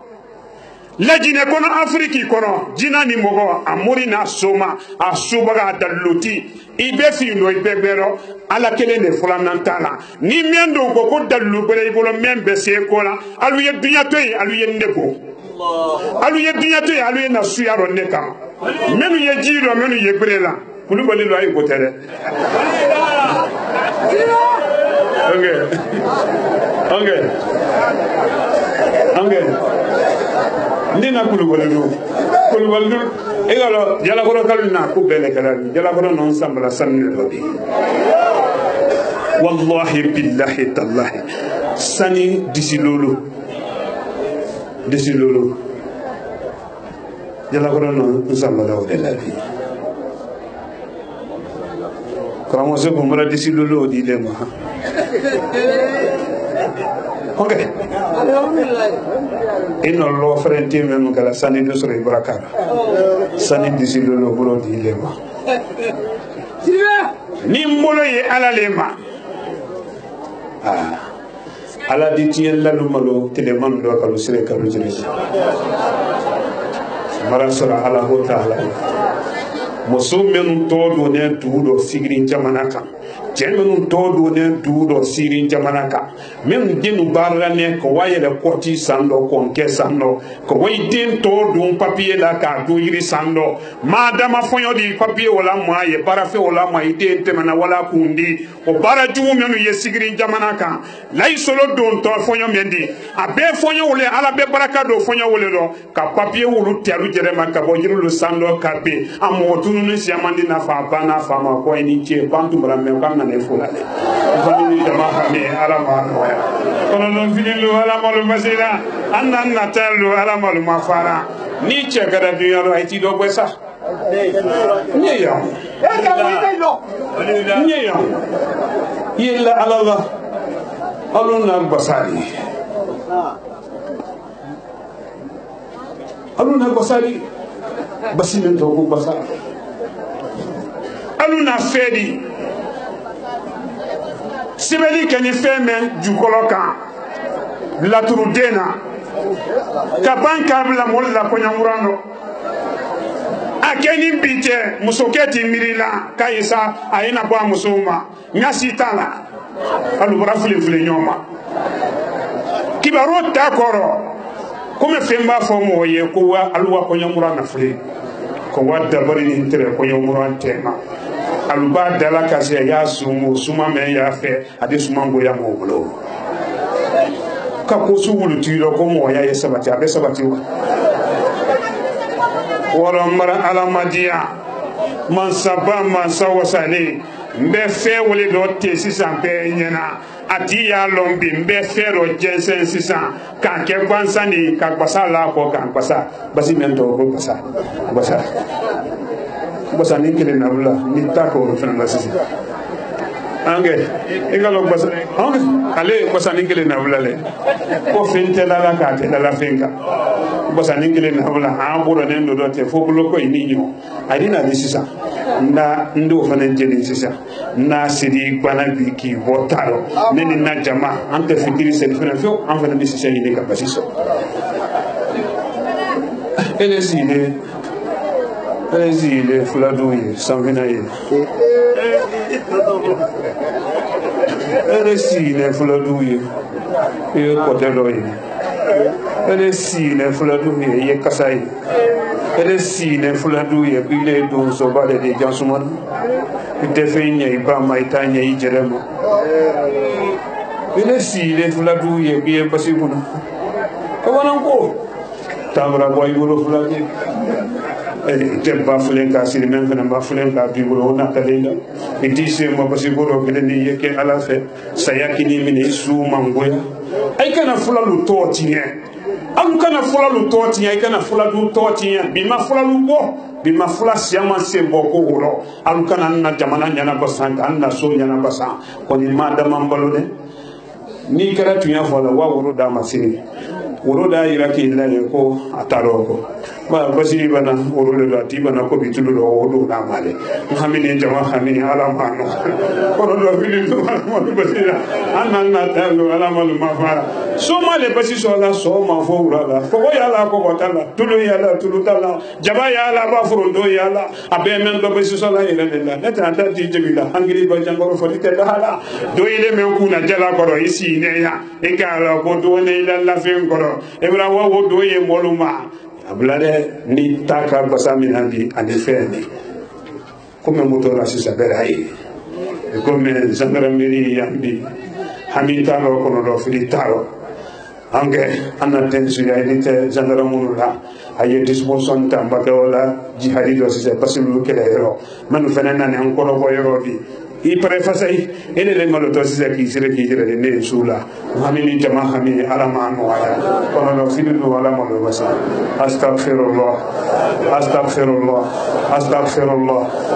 lajine kono afriki kono jina ni mogo amuri na soma asubaga daluti ibe fi no ibe bero ala kele ne fulana tala ni mendo ko dalu bere ibolo membe se kola alu ye dunya to yi alu ye ndeko alu ye dunya to yi alu ye na suyaro neka menu ye jiro menu ye brela kulu bali lo ay botere okay ndina kulubalidu egalo jala koro kalina ku bele kala jala koro non sambala sanne lodi wallahi billahi tallahi sani disilolo jala koro non sambala o ladi kamo se bumbara disilolo di lema okay ino lo frenti men kala sani do sore barakara sani disilo lo bolo di lema ni mbolo ye ala lema ala di tien la lu malo teleman do kalu sire kalu jere mara sura ala ho taala musumen to do ne tudo sigrin jamana kan jemenu todo ne dudo sirin jamanaka men dinu barra ne ko wayele koti sando ko nke sando ko way din to dum papier la ka do yiri sando madama fonyo di papier wala moye barafe wala moye de temana wala kundi o bara jumu menu ye sirin jamanaka lay solo don to fonyo mendi abe fonyo wole ala be baraka do fonyo wole do ka papier wulu tiaru jere maka bo yiru lu sando ka be amotunu ne siamandi na fa bana fa ma ko ni che bantu bra me kan ne fulale fani dama xame ala ma noya kono non finilu ala malu masila annan natalu ala malu mafara ni che kada dunya ro ay ti do boy sax nyeya yella ala allah aluna basari basinen to ko basara aluna fedi sibeli keni feme jukolo kan laturu dena kaban kabla molla ko nyamurano akeni bite musoketi mirila kaisa aina bwa musuma nyasi tala alu brafule fule nyoma kibaro takoro comme femba fomo ye ko wa alwa ko nyamurana fule ko wadda bari ni tere ko nyamurana tema aluba dala kasi ya sumu suma me ya fe ade suma ngo ya mo bolo ka ko su wulu tiro ko mo ya sabati abe sabati wala mara ala madia man sabba man sawasani mbe fe wole do te sisan pe nyena ati ya lombi mbe fe ro jensen sisan kan ke kwansani ka basala ko kan basa basi mento ko basa ni kele na bula ni tako fana la sisi ange egalo basa ange ale basa ni kele na bula le ko fente la ka te la fenka basa ni kele na bula ha bura ne do te fo bulo ko ni nyo adina ni sisa na ndo fana jeli sisa na sidi bana bi ki votaro neni na jama ante fikiri sen fana fo an fana ni sisa ni ka basiso ele fuladuye sanvinaye ele sine fuladuye e koteloye ele sine fuladuye ye kasai ele sine fuladuye bile do so bale de jansuman ite fe nya iba ma ita nya ijerema ile si le fula du ye biye pasibuna ko wanan ko tamra boy bulo fula ke te ba fulen ka siri men fana ba fulen ka bi bulo na talinda iti se mo pasiburo ke ni yeke ala fe sayakini mini su mangoya ay kana fula lu totiye am kana fula lu totiye ay kana fula du totiye bi ma fula lu bo bi ma fula siama se boko woro am kana na jamana nyana basan kan na so nyana basan ko ni ma da mambalo ne ni kara tunya fola wa woro da masini woro da iraki la ko ataro ko ba basiri bana woro da tibana ko bitulu do wodo na male hamini jama hamini ala mano ko do bili do mo basira anna talo ala malu mafara so male basi so la so ma fo wura ko ya la ko tala tulu ya la tulu tala jaba ya la ba furundo ya la abe men do basi so la ila la neta anta ti jibila angiri ba jangoro fo ti da hala do ile men ku na jala ko do isi ne ya e ka la ko do ne ila la fin ko ebra wo do ye moluma ablade ni taka basami nandi adefeni come motora si saberai come sandra miri yambi hamitaro kono do filitaro anche anna tensu ya edite sandra munula aye disposition tamba wala jihadi do si pasilu kelero manu fenana ne ancora boyro di i prefasai ene le malo to si ki sire ki jere ne sula hamini jama hamini ala ma no aya kono no fidu wala mo do basa astaghfirullah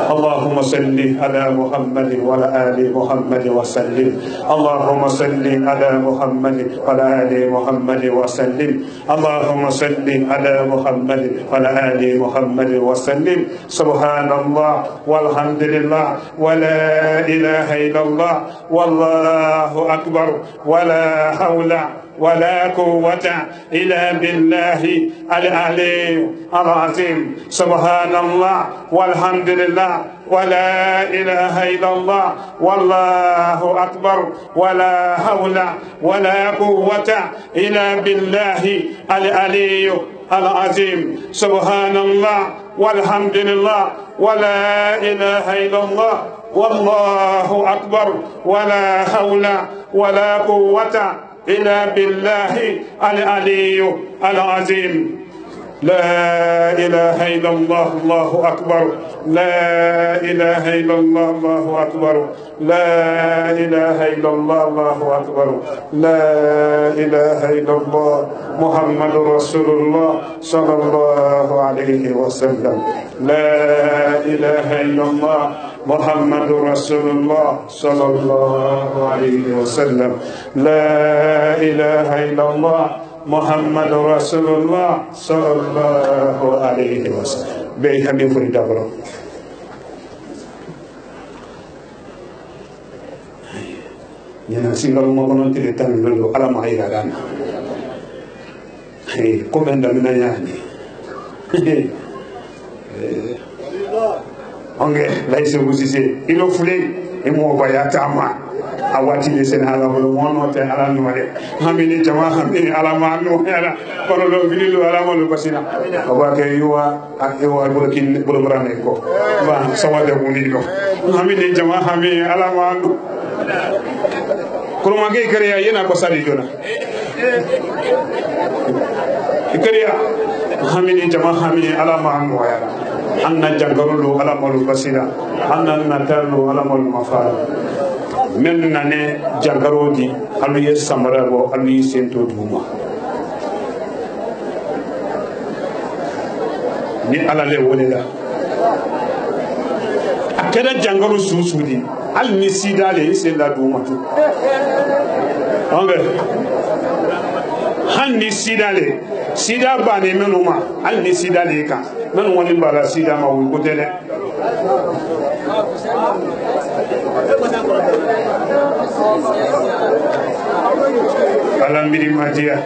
allahumma salli ala muhammad wa ala ali muhammad wa sallim allahumma salli ala muhammad wa ala ali muhammad wa sallim allahumma salli ala muhammad wa ala ali muhammad wa sallim subhanallah walhamdulillah wala إله إلا الله والله أكبر ولا حول ولا قوة إلا بالله العلي العظيم سبحان الله والحمد لله ولا إله إلا الله والله أكبر ولا حول ولا قوة إلا بالله العلي العظيم سبحان الله والحمد لله ولا إله إلا الله والله أكبر ولا حول ولا قوة إلا بالله العلي العظيم لا إله إلا الله الله أكبر لا إله إلا الله الله أكبر لا إله إلا الله الله أكبر لا إله إلا الله محمد رسول الله صلى الله عليه وسلم لا إله إلا الله محمد رسول الله صلى الله عليه وسلم لا إله إلا الله محمد رسول الله صلى الله عليه وسلم بيهم يفرد أبرو yana singa mo kono tire tan lolo ala ma ira gana ko benda mina yani onge laisse musise ilo fule e mo bayata ma awati de sen ala mo no te ala no male hamini jama hamini ala ma no ala kono do bililu ala mo basina o ba ke yuwa ak yuwa burkin burbrane ko ba sama de buni ko hamini jama hamini ala ma no kuruma ge kariya yana ko sali jona kariya hamini jama hamini ala ma no ala anna jangarulo ala mo basina anna natalu ala mo mafara men nane jangarodi alu ye samara bo alu ye sento duma ni ala le wolela akeda jangaru susudi al ni sidale se la duma tu ambe han ni sidale sida bani menuma al ni sidale ka men woni bala sida ma wu ko tele alambiri matia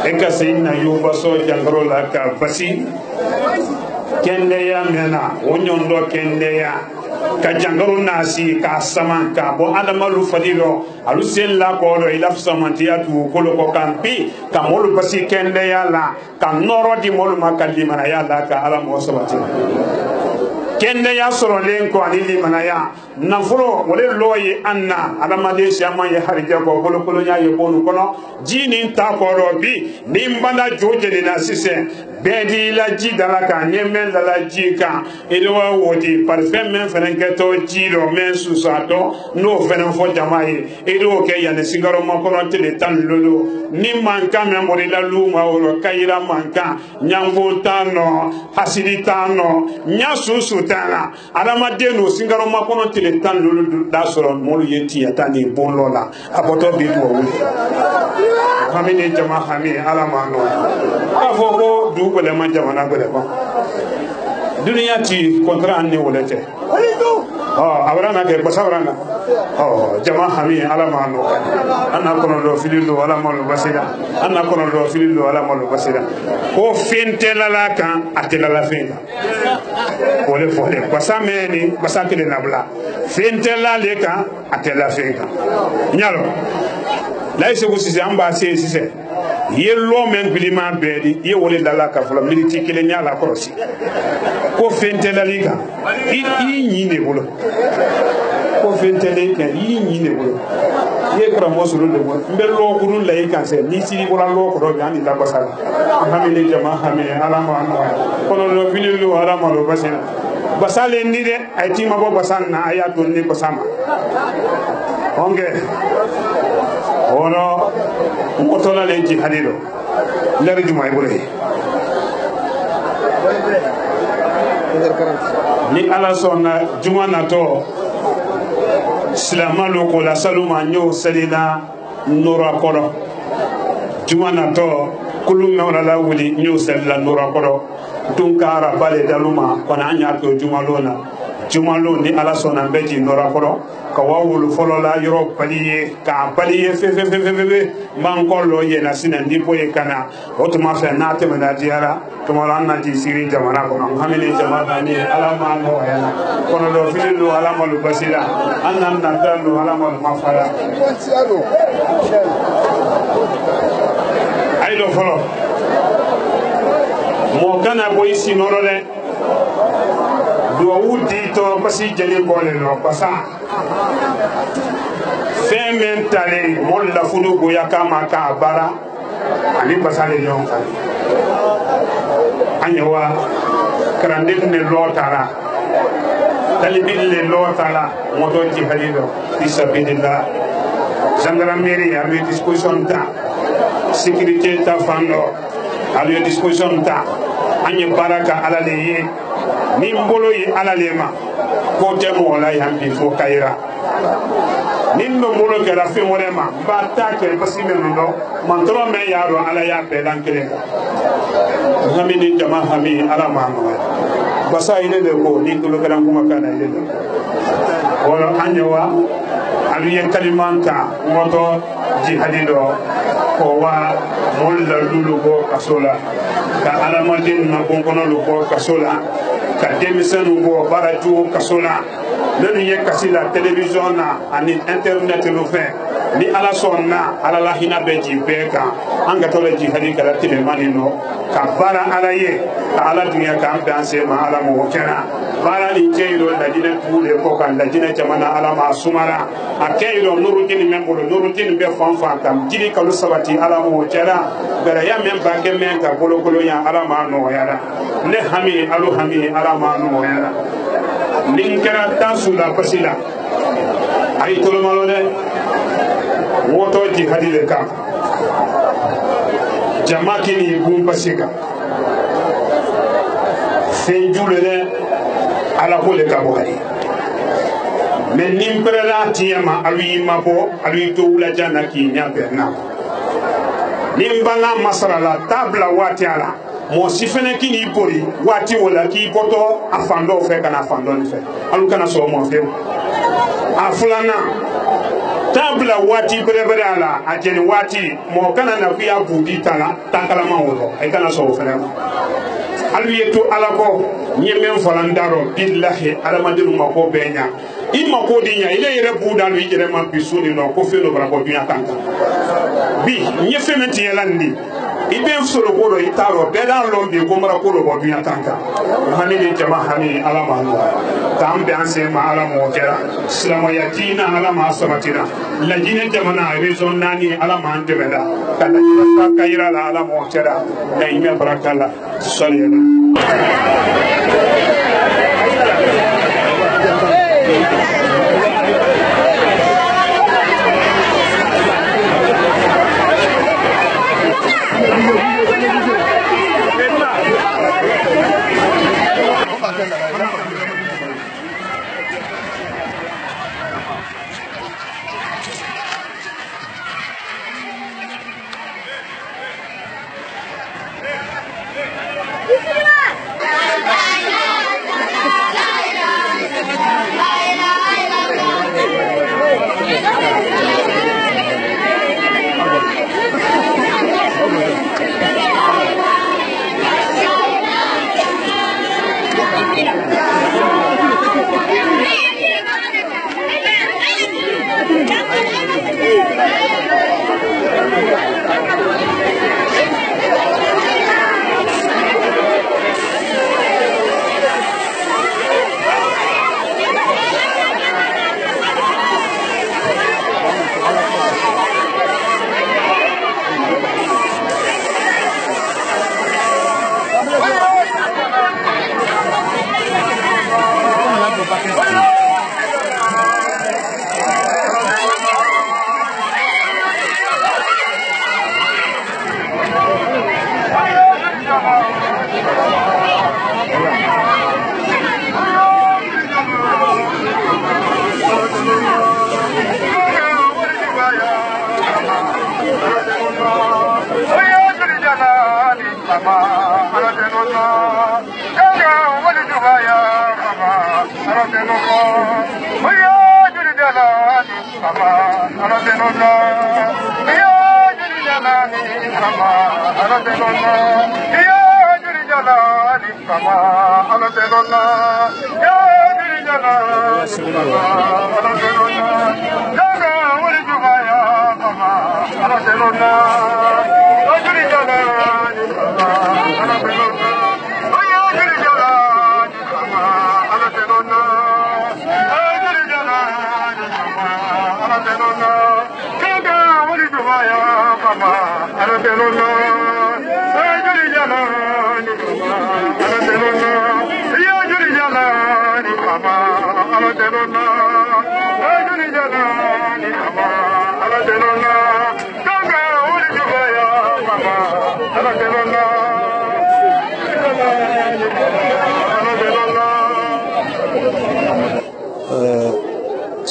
eka sayna yuba so jangro la ka basi kende ya mena wonyondo kende ya ka jangro nasi ka sama ka bo adamalu fadilo alu sella ko do ila samantia tu kolo ko kampi ka molu basi kende ya la ka noro di molu makali mana ya la ka ala mo sabati kende ya soro len ko ani limanaya nafuro wole loye anna adamade shama ye harija ko bolo kolo nya ye bonu kono jini ta ko robi nimbana joje na sise bedi la ji dala ka nyemen la ji ka edo wodi parfum men fenen keto jiro men susato no fenen fo jamaye edo ke ya ne singaro mo kono tele tan lolo ni manka men mo la luma o kayira manka nyambo tano hasiri tano nyasusu tana adamade no singaro mo kono tele tan lolo da soro mo yeti atani bon lola apoto bitu o famine jama hami alama no afoko du ko le man jamana ko le ko dunia ti contrat ne wolete abrana ke basabrana jama hami alama no anna kono do fililu wala malu basira anna kono do fililu wala malu basira ko finte la kan atela la fin wole fole basameni basakele nabla finte la le kan atela fin nyalo laisse ko sisi amba se sisi ye lo men bilima bedi ye wole dala ka fula militi kele nyala korosi ko fente la liga i nyine bolo ko fente le kan i nyine bolo ye kra mo sulu de mo mbe lo kurun la kan se ni siri bola lo ko do ani da basala hamile jama hamile ala ma no kono lo fililu ala ma lo basina basale ni de ay tima bo basanna ayatu ni basama onge ono motola le jihadilo lere juma ibule ni ala sonna juma nato silamalu ko la saluma nyo selina nura kodo juma nato kulu mewla la wuli nyo selila nura kodo tunkara bale daluma kona anya to juma lona jumalo ni ala sona beji nora kodo ka wawulu folo la yoro paliye ka paliye fe mankolo ye na sina ndipo ye kana otuma fe na te mena diara to mala na ji siri jamana ko hamene jamana ni ala ma no ya kono do fililu ala malu basira annan na dalu ala malu mafara ay do folo mo kana boy sinoro le do wudi to pasi jeli bole no pasa femen tale mon la fudu go yakama ka bara ani pasale yon kan anyawa karande ne lotara talibil le lotara moto ji halido bisabidillah gendarmerie a mi disposition ta sécurité ta fando a mi disposition ta anye baraka ala le ye ni mbolo yi ala lema ko te mo la yambi fo kayira ni ndo mbolo ke la fe morema ba ta ke basime ndo man tro me yaro ala ya be dan kele hamini jama hami ala ma basa ile de ko ni to kan kuma kana ile de wala anyawa alu ye kalimanta moto jihadido ko wa molla lulu ko kasola ka ala madin na konkono lu ko kasola ka demisanu bo baraju kasola lenu ye kasila television na ani internet lu fe ni ala sonna ala la hina beji beka anga tole jihadi kala tile manino ka bara ala ye ala dunya ka ambiance ma ala mo kena bara ni jeiro la dina tule ko kan la dina jamana ala ma sumara akeiro nurudin membolo nurudin be fanfa kam jiri kalu sabati ala mo kera bara ya memba ke men ka bolo bolo ya ala ma no yara ne hami alu hami ala ma no yara linkera tasula pasila ay tolo malode woto jihadi le kam jamaki ni gumpa sika fenjule ne ala ko le kabori men nimbrela tiema alwi mabo alwi to wula jana ki nyabe na nimbanga masarala tabla wati ala mo sifene kini bori wati wala ki poto afando fe kana afando ni fe alu kana so mo fe afulana tabla wati bere ala ajeni wati mo kana na kuya budi tala takala mawolo ay kana so fe alu yeto ala ko nyemen falandaro billahi ala madiru mako benya imma ko dinya ile yere buda lu yere ma bisuni no ko fe no bra ko dunya kanka bi nyefeme tiyelandi ibe solo ko do itaro be dan lo bi ko mara ko do bo dunya tanka hani de jama hani ala ma Allah tambe anse ma ala mo kera islamo yatina ala ma sabatina lajine jamana reason nani ala ma ande beda kada sa kaira la ala mo kera da ime barakalla sallallahu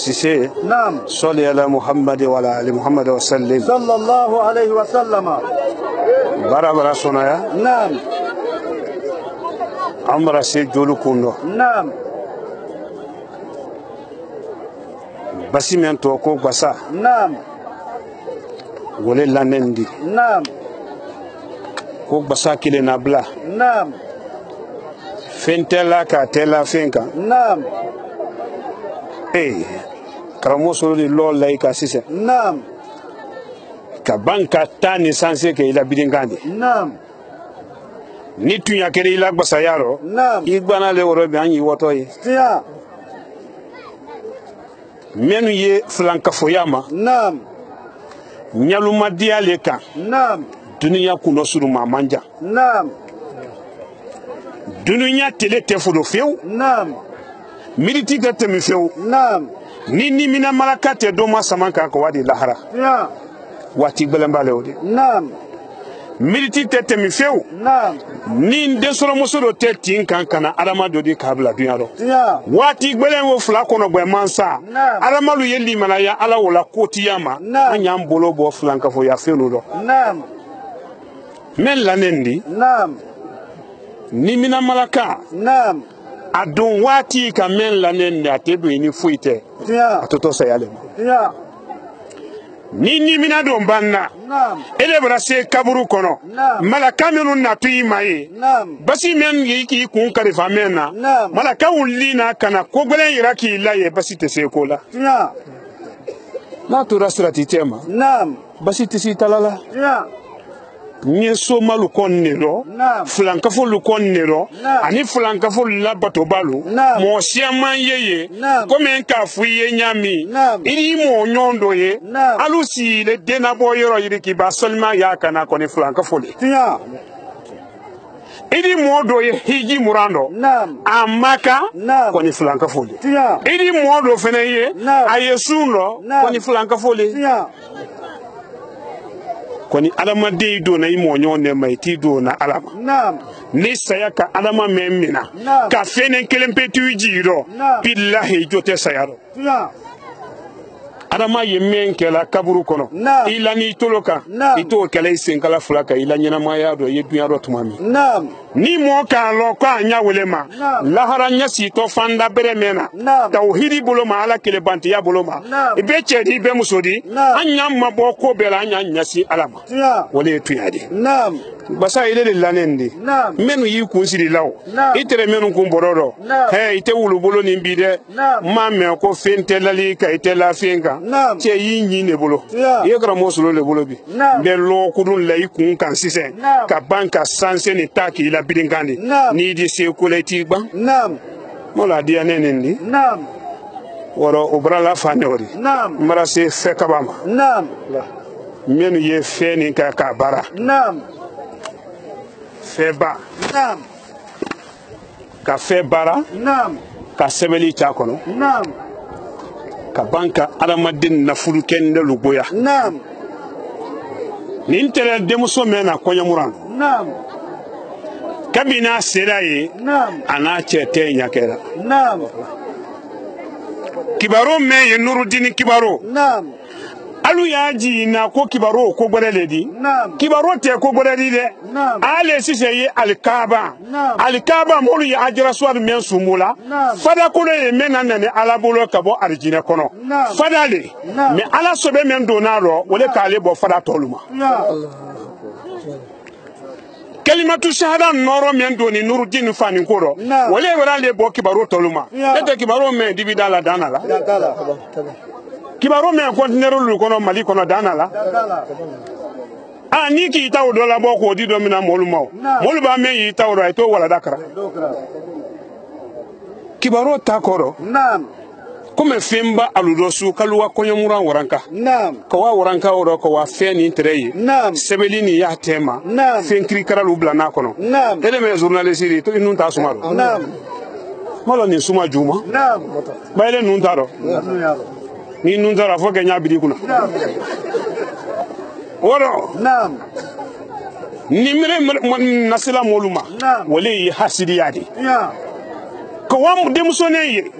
سيسي نعم صلي على محمد وعلى ال محمد وسلم صلى الله عليه وسلم برابر سنايا نعم امر سيجول كونو نعم باسيمن توكو باسا نعم ولي لانندي نعم كو باسا كيلي نابلا نعم فينتلا كاتلا فينكا نعم karamoso de lol laika sise naam ka banka tani sanse ke ila bidingani naam ni tunya kere ila gbasa yaro naam igbana le woro bi anyi woto yi tiya menu ye flanka foyama naam nyaluma diale kan naam dunya kuno suru mamanja naam dunya tele tefudo few naam militi gata mi few naam ni mina malakate do ma samanka ko wadi lahara ya wati belembale odi naam militi tete mi few naam ni ndesoro musoro tete kankana adama dodi kabla dunyaro ya wati gbelen wo fla kono gbe mansa adama lu yeli mana ya ala wala koti yama anya mbolo bo flanka fo ya fenu do naam men lanendi naam ni mina malaka naam adon wati ka men lanendi atedo ni fuite ya atoto sayale ya ni mina don banna naam ele bra se kaburu kono malaka menu na tuimaye naam basi men yi kun kalifa mena malaka wulina kana ko gbelen iraki laye basi te se kola ya na to rasrati tema naam basi te si talala ya nye soma lu kon nero fulankafo lu kon nero ani fulankafo la batobalu mo siama yeye comme ka fuye nyami iri mo nyondo ye alusi le dena boyoro yiri ki ba seulement ya kana koni fulankafo le iri modo ye hiji murando amaka koni fulankafo le iri modo fene ye ayesuno koni fulankafo le koni alama de do na imo nyone mai ti do na alama ni sayaka alama memina ka fene kelempetu jiro billahi jote sayaro adama ye men kela kaburu kono ila ni toloka ito kala isenkala fulaka ila nyina maya do ye dunya ro tumami ni mo ka lo ko anya welema lahara nya si to fanda bere mena tauhidi boloma ala kele banti ya boloma ibe chedi be musodi anya maboko bela anya nyasi alama wole tuyadi basa ile lanendi menu yi kunsiri law itere menu kumbororo he ite wulu bolo ni mbide mamme ko fente lali ka ite la finga che yi nyi ne bolo ye gra mosulo le bolo bi be lo kudun lay kun kan sise ka banka sanse ni taki la bidingani ni di se koleti ba mola dia nenendi woro obra la fanori mara se fe kabama menu ye fe ni ka bara feba ka febara ka sebeli chakono ka banka aramadin na fuluken de lugoya nin tere demuso mena konyamuran kabina seraye ana chete nyakera kibaro me ye nurudini kibaro alu yaji na ko kibaro ko goreledi kibaro te ko goredi de ale sise ye alkaba molu ya ajira swar men sumula fada ko le mena nane ala bolo kabo arjine kono fada le me ala sobe men donaro wole kale bo fada toluma kalimatu shahada noro men doni nurudin fani koro wole wala le bo kibaro toluma ete kibaro men dibidala danala kibaro me kontinero lu kono mali kono danala ni ki taw do la boko di do mina molu ba me yi taw ro to wala dakara kibaro takoro comme femba aludosu kaluwa konyamura waranka ko wa waranka oro ko wa feni treyi sebeli ni ya tema fenkri karalu blana kono ele me journaliste to inun ta sumaro mala ni suma juma bayele nun taro ni nunzara foke nyabidi kuna woro ni mire nasila moluma wali hasidi yadi ko wam demusone ye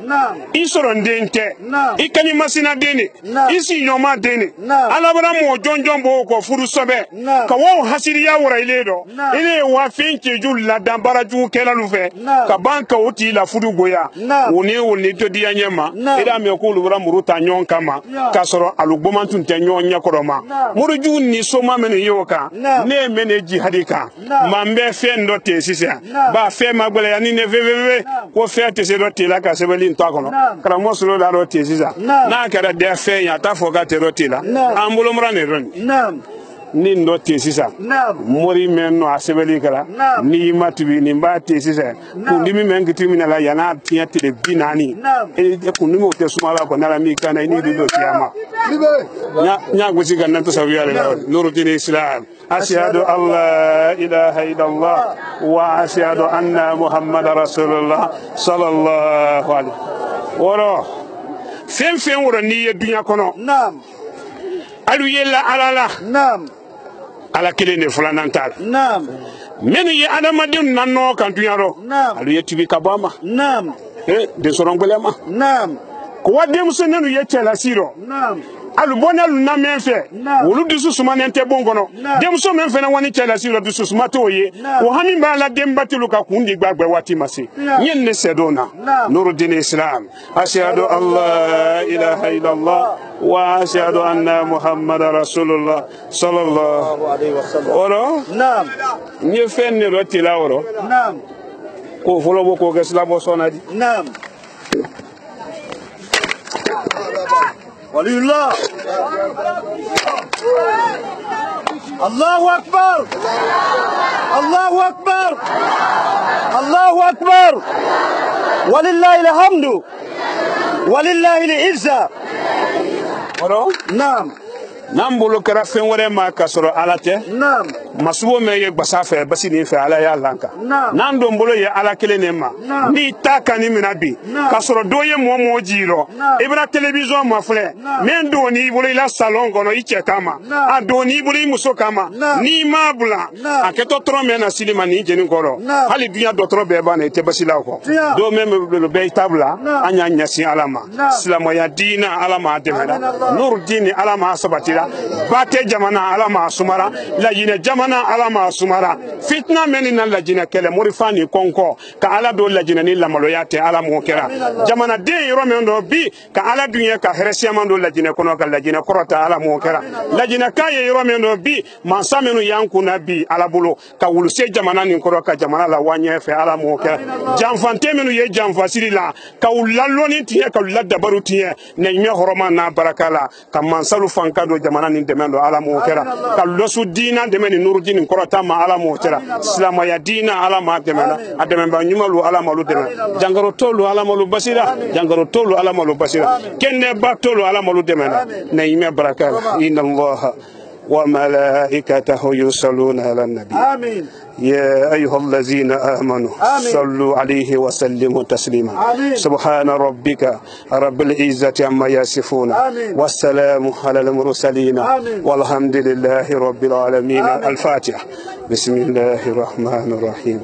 isoro ndente ikani masina dene isi nyoma dene alabara mo jonjon bo ko furu sobe ko wo hasidi ya wora iledo ile wa finke julla dambara ju kela lufe ka banka oti la fudu goya woni to diya nyema ida me ko lubara muruta nyon kama ka soro alugbomantun te nyon nyakoroma muruju ni soma mene yoka ne mene jihadika mambe fendo te sisa ba fe magbele ya ni ne veveve ko fete se roti la ka sebeli ntokono kara mosulo da roti sisa na kara de fe ya ta foga te roti la ambulo mrane ron ni ndoti sisa mori menno asebeli kala ni matubi ni mbati sisa kundimi mengiti minala yana tiati de binani e kundimi ote sumala ko nala mi kana ni do tiama nya gusika nanto sawiya nurudin islam ashhadu an la ilaha illallah wa ashhadu anna muhammadar rasulullah sallallahu alaihi woro fen woro ni ye dunya kono alu yella alala ala kele ne fulana ntala menu ye adamadin nanno kan tuyaro alu yetibi kabama de sorongbelema ko wadde musonenu yetela siro alu bonalu na menfe wolu dusu suma nente bongono demso menfe na wani tela siro dusu suma toye wo hami ba la dembatilu ka kundi gbagbe wati masi nyen ne sedona nurudin islam ashhadu an la ilaha illallah wa ashhadu anna muhammadar rasulullah sallallahu alaihi wasallam oro nye fenni rotila oro ko folo boko gaslabo sonadi Walillah. الله أكبر الله أكبر الله أكبر ولله الحمد ولله العزة. نعم n'an bolo kɛra fɛn wɛrɛ ma ka sɔrɔ ala tɛ نعم masubo mɛ ye gbasa fɛ basi nin fɛ ala y'a lan kan n'an don bolo ye ala kelen de ma n'i ta kan ni mina bi ka sɔrɔ dɔ ye mɔɔ jiyɔrɔ i bɛna televizɔn ma filɛ min don n'i bolo i la salon kɔnɔ i cɛ kama a don n'i bolo i muso kama n'i ma bila a kɛtɔ tɔrɔ mɛn na sini ma nin jeni kɔrɔ hali dunuya dɔtɔrɔ bɛɛ b'a na i tɛ basi la kɔ don mɛn bɛ bɛɛ i ta bila an y'a ɲɛsin ala ma silamɛya diinɛ ala m'a dɛmɛra nuru diini ala m'a sabati bate jamana ala ma sumara lajinɛ jamana ala ma sumara fitna meni na lajinɛ kɛlɛ morifa ni kɔnkɔ ka ala do lajinɛ ni lamaloya tɛ ala mo kɛra jamana den yɔrɔ min do bi ka ala dunya ka hɛrɛsiyaman do lajinɛ kɔnɔ ka lajinɛ kɔrɔta ala mo kɛra lajinɛ ka ye yɔrɔ min do bi mansa minnu y'an kunna bi ala bolo ka wuluse jamana nin kɔrɔ ka jamana la waɲɛ fɛ ala mo kɛra janfante minnu ye janfasiri la ka u lalɔni tiɲɛ ka u ladabaru tiɲɛ nɛɲɛ hɔrɔma n'a baraka la ka mansalu fanka do jamana nin dɛmɛ do ala mo kɛra ka lɔsu diina dɛmɛ ni nuru diini kɔrɔta ma ala mo kɛra silamaya diina ala ma dɛmɛ a dɛmɛba ɲumalu ala malu dɛmɛ jangaro tolu ala malu basira jangaro tolu ala malu basira kɛnɛba tolu ala malu dɛmɛ na ɲimɛ baraka la inna allaha wa malaikatahu yusalluna ala nabi آمين يا أيها الذين آمنوا صلوا عليه وسلموا تسليما سبحان ربك رب العزة عما يصفون والسلام على المرسلين والحمد لله رب العالمين. الفاتحة. بسم الله الرحمن الرحيم.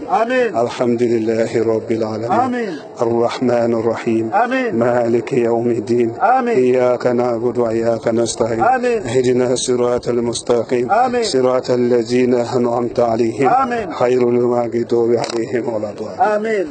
الحمد لله رب العالمين الرحمن الرحيم مالك يوم الدين إياك نعبد وإياك نستعين اهدنا الصراط المستقيم صراط الذين أنعمت عليهم خير المغضوب عليهم ولا الضالين. آمين.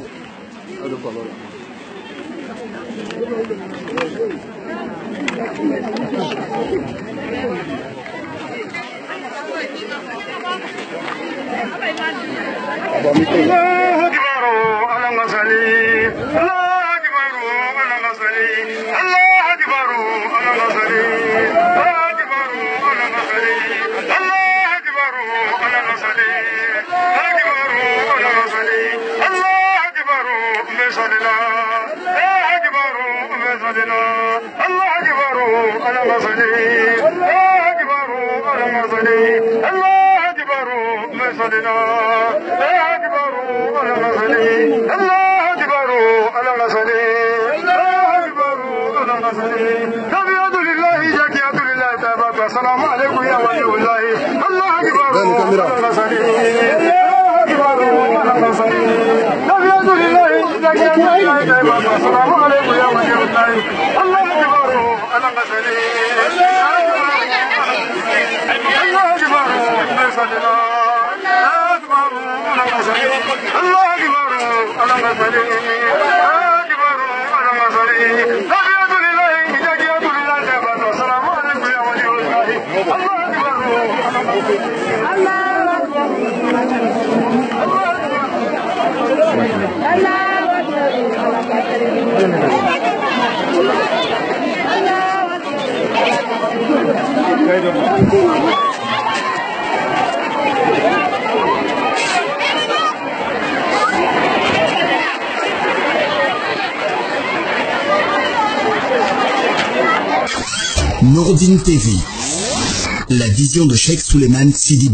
السلام عليكم يا ولي الله. الله اكبر. السلام عليكم يا ولي الله. الله اكبر. Nourdine TV, la vision de Cheikh Souleymane Sidi.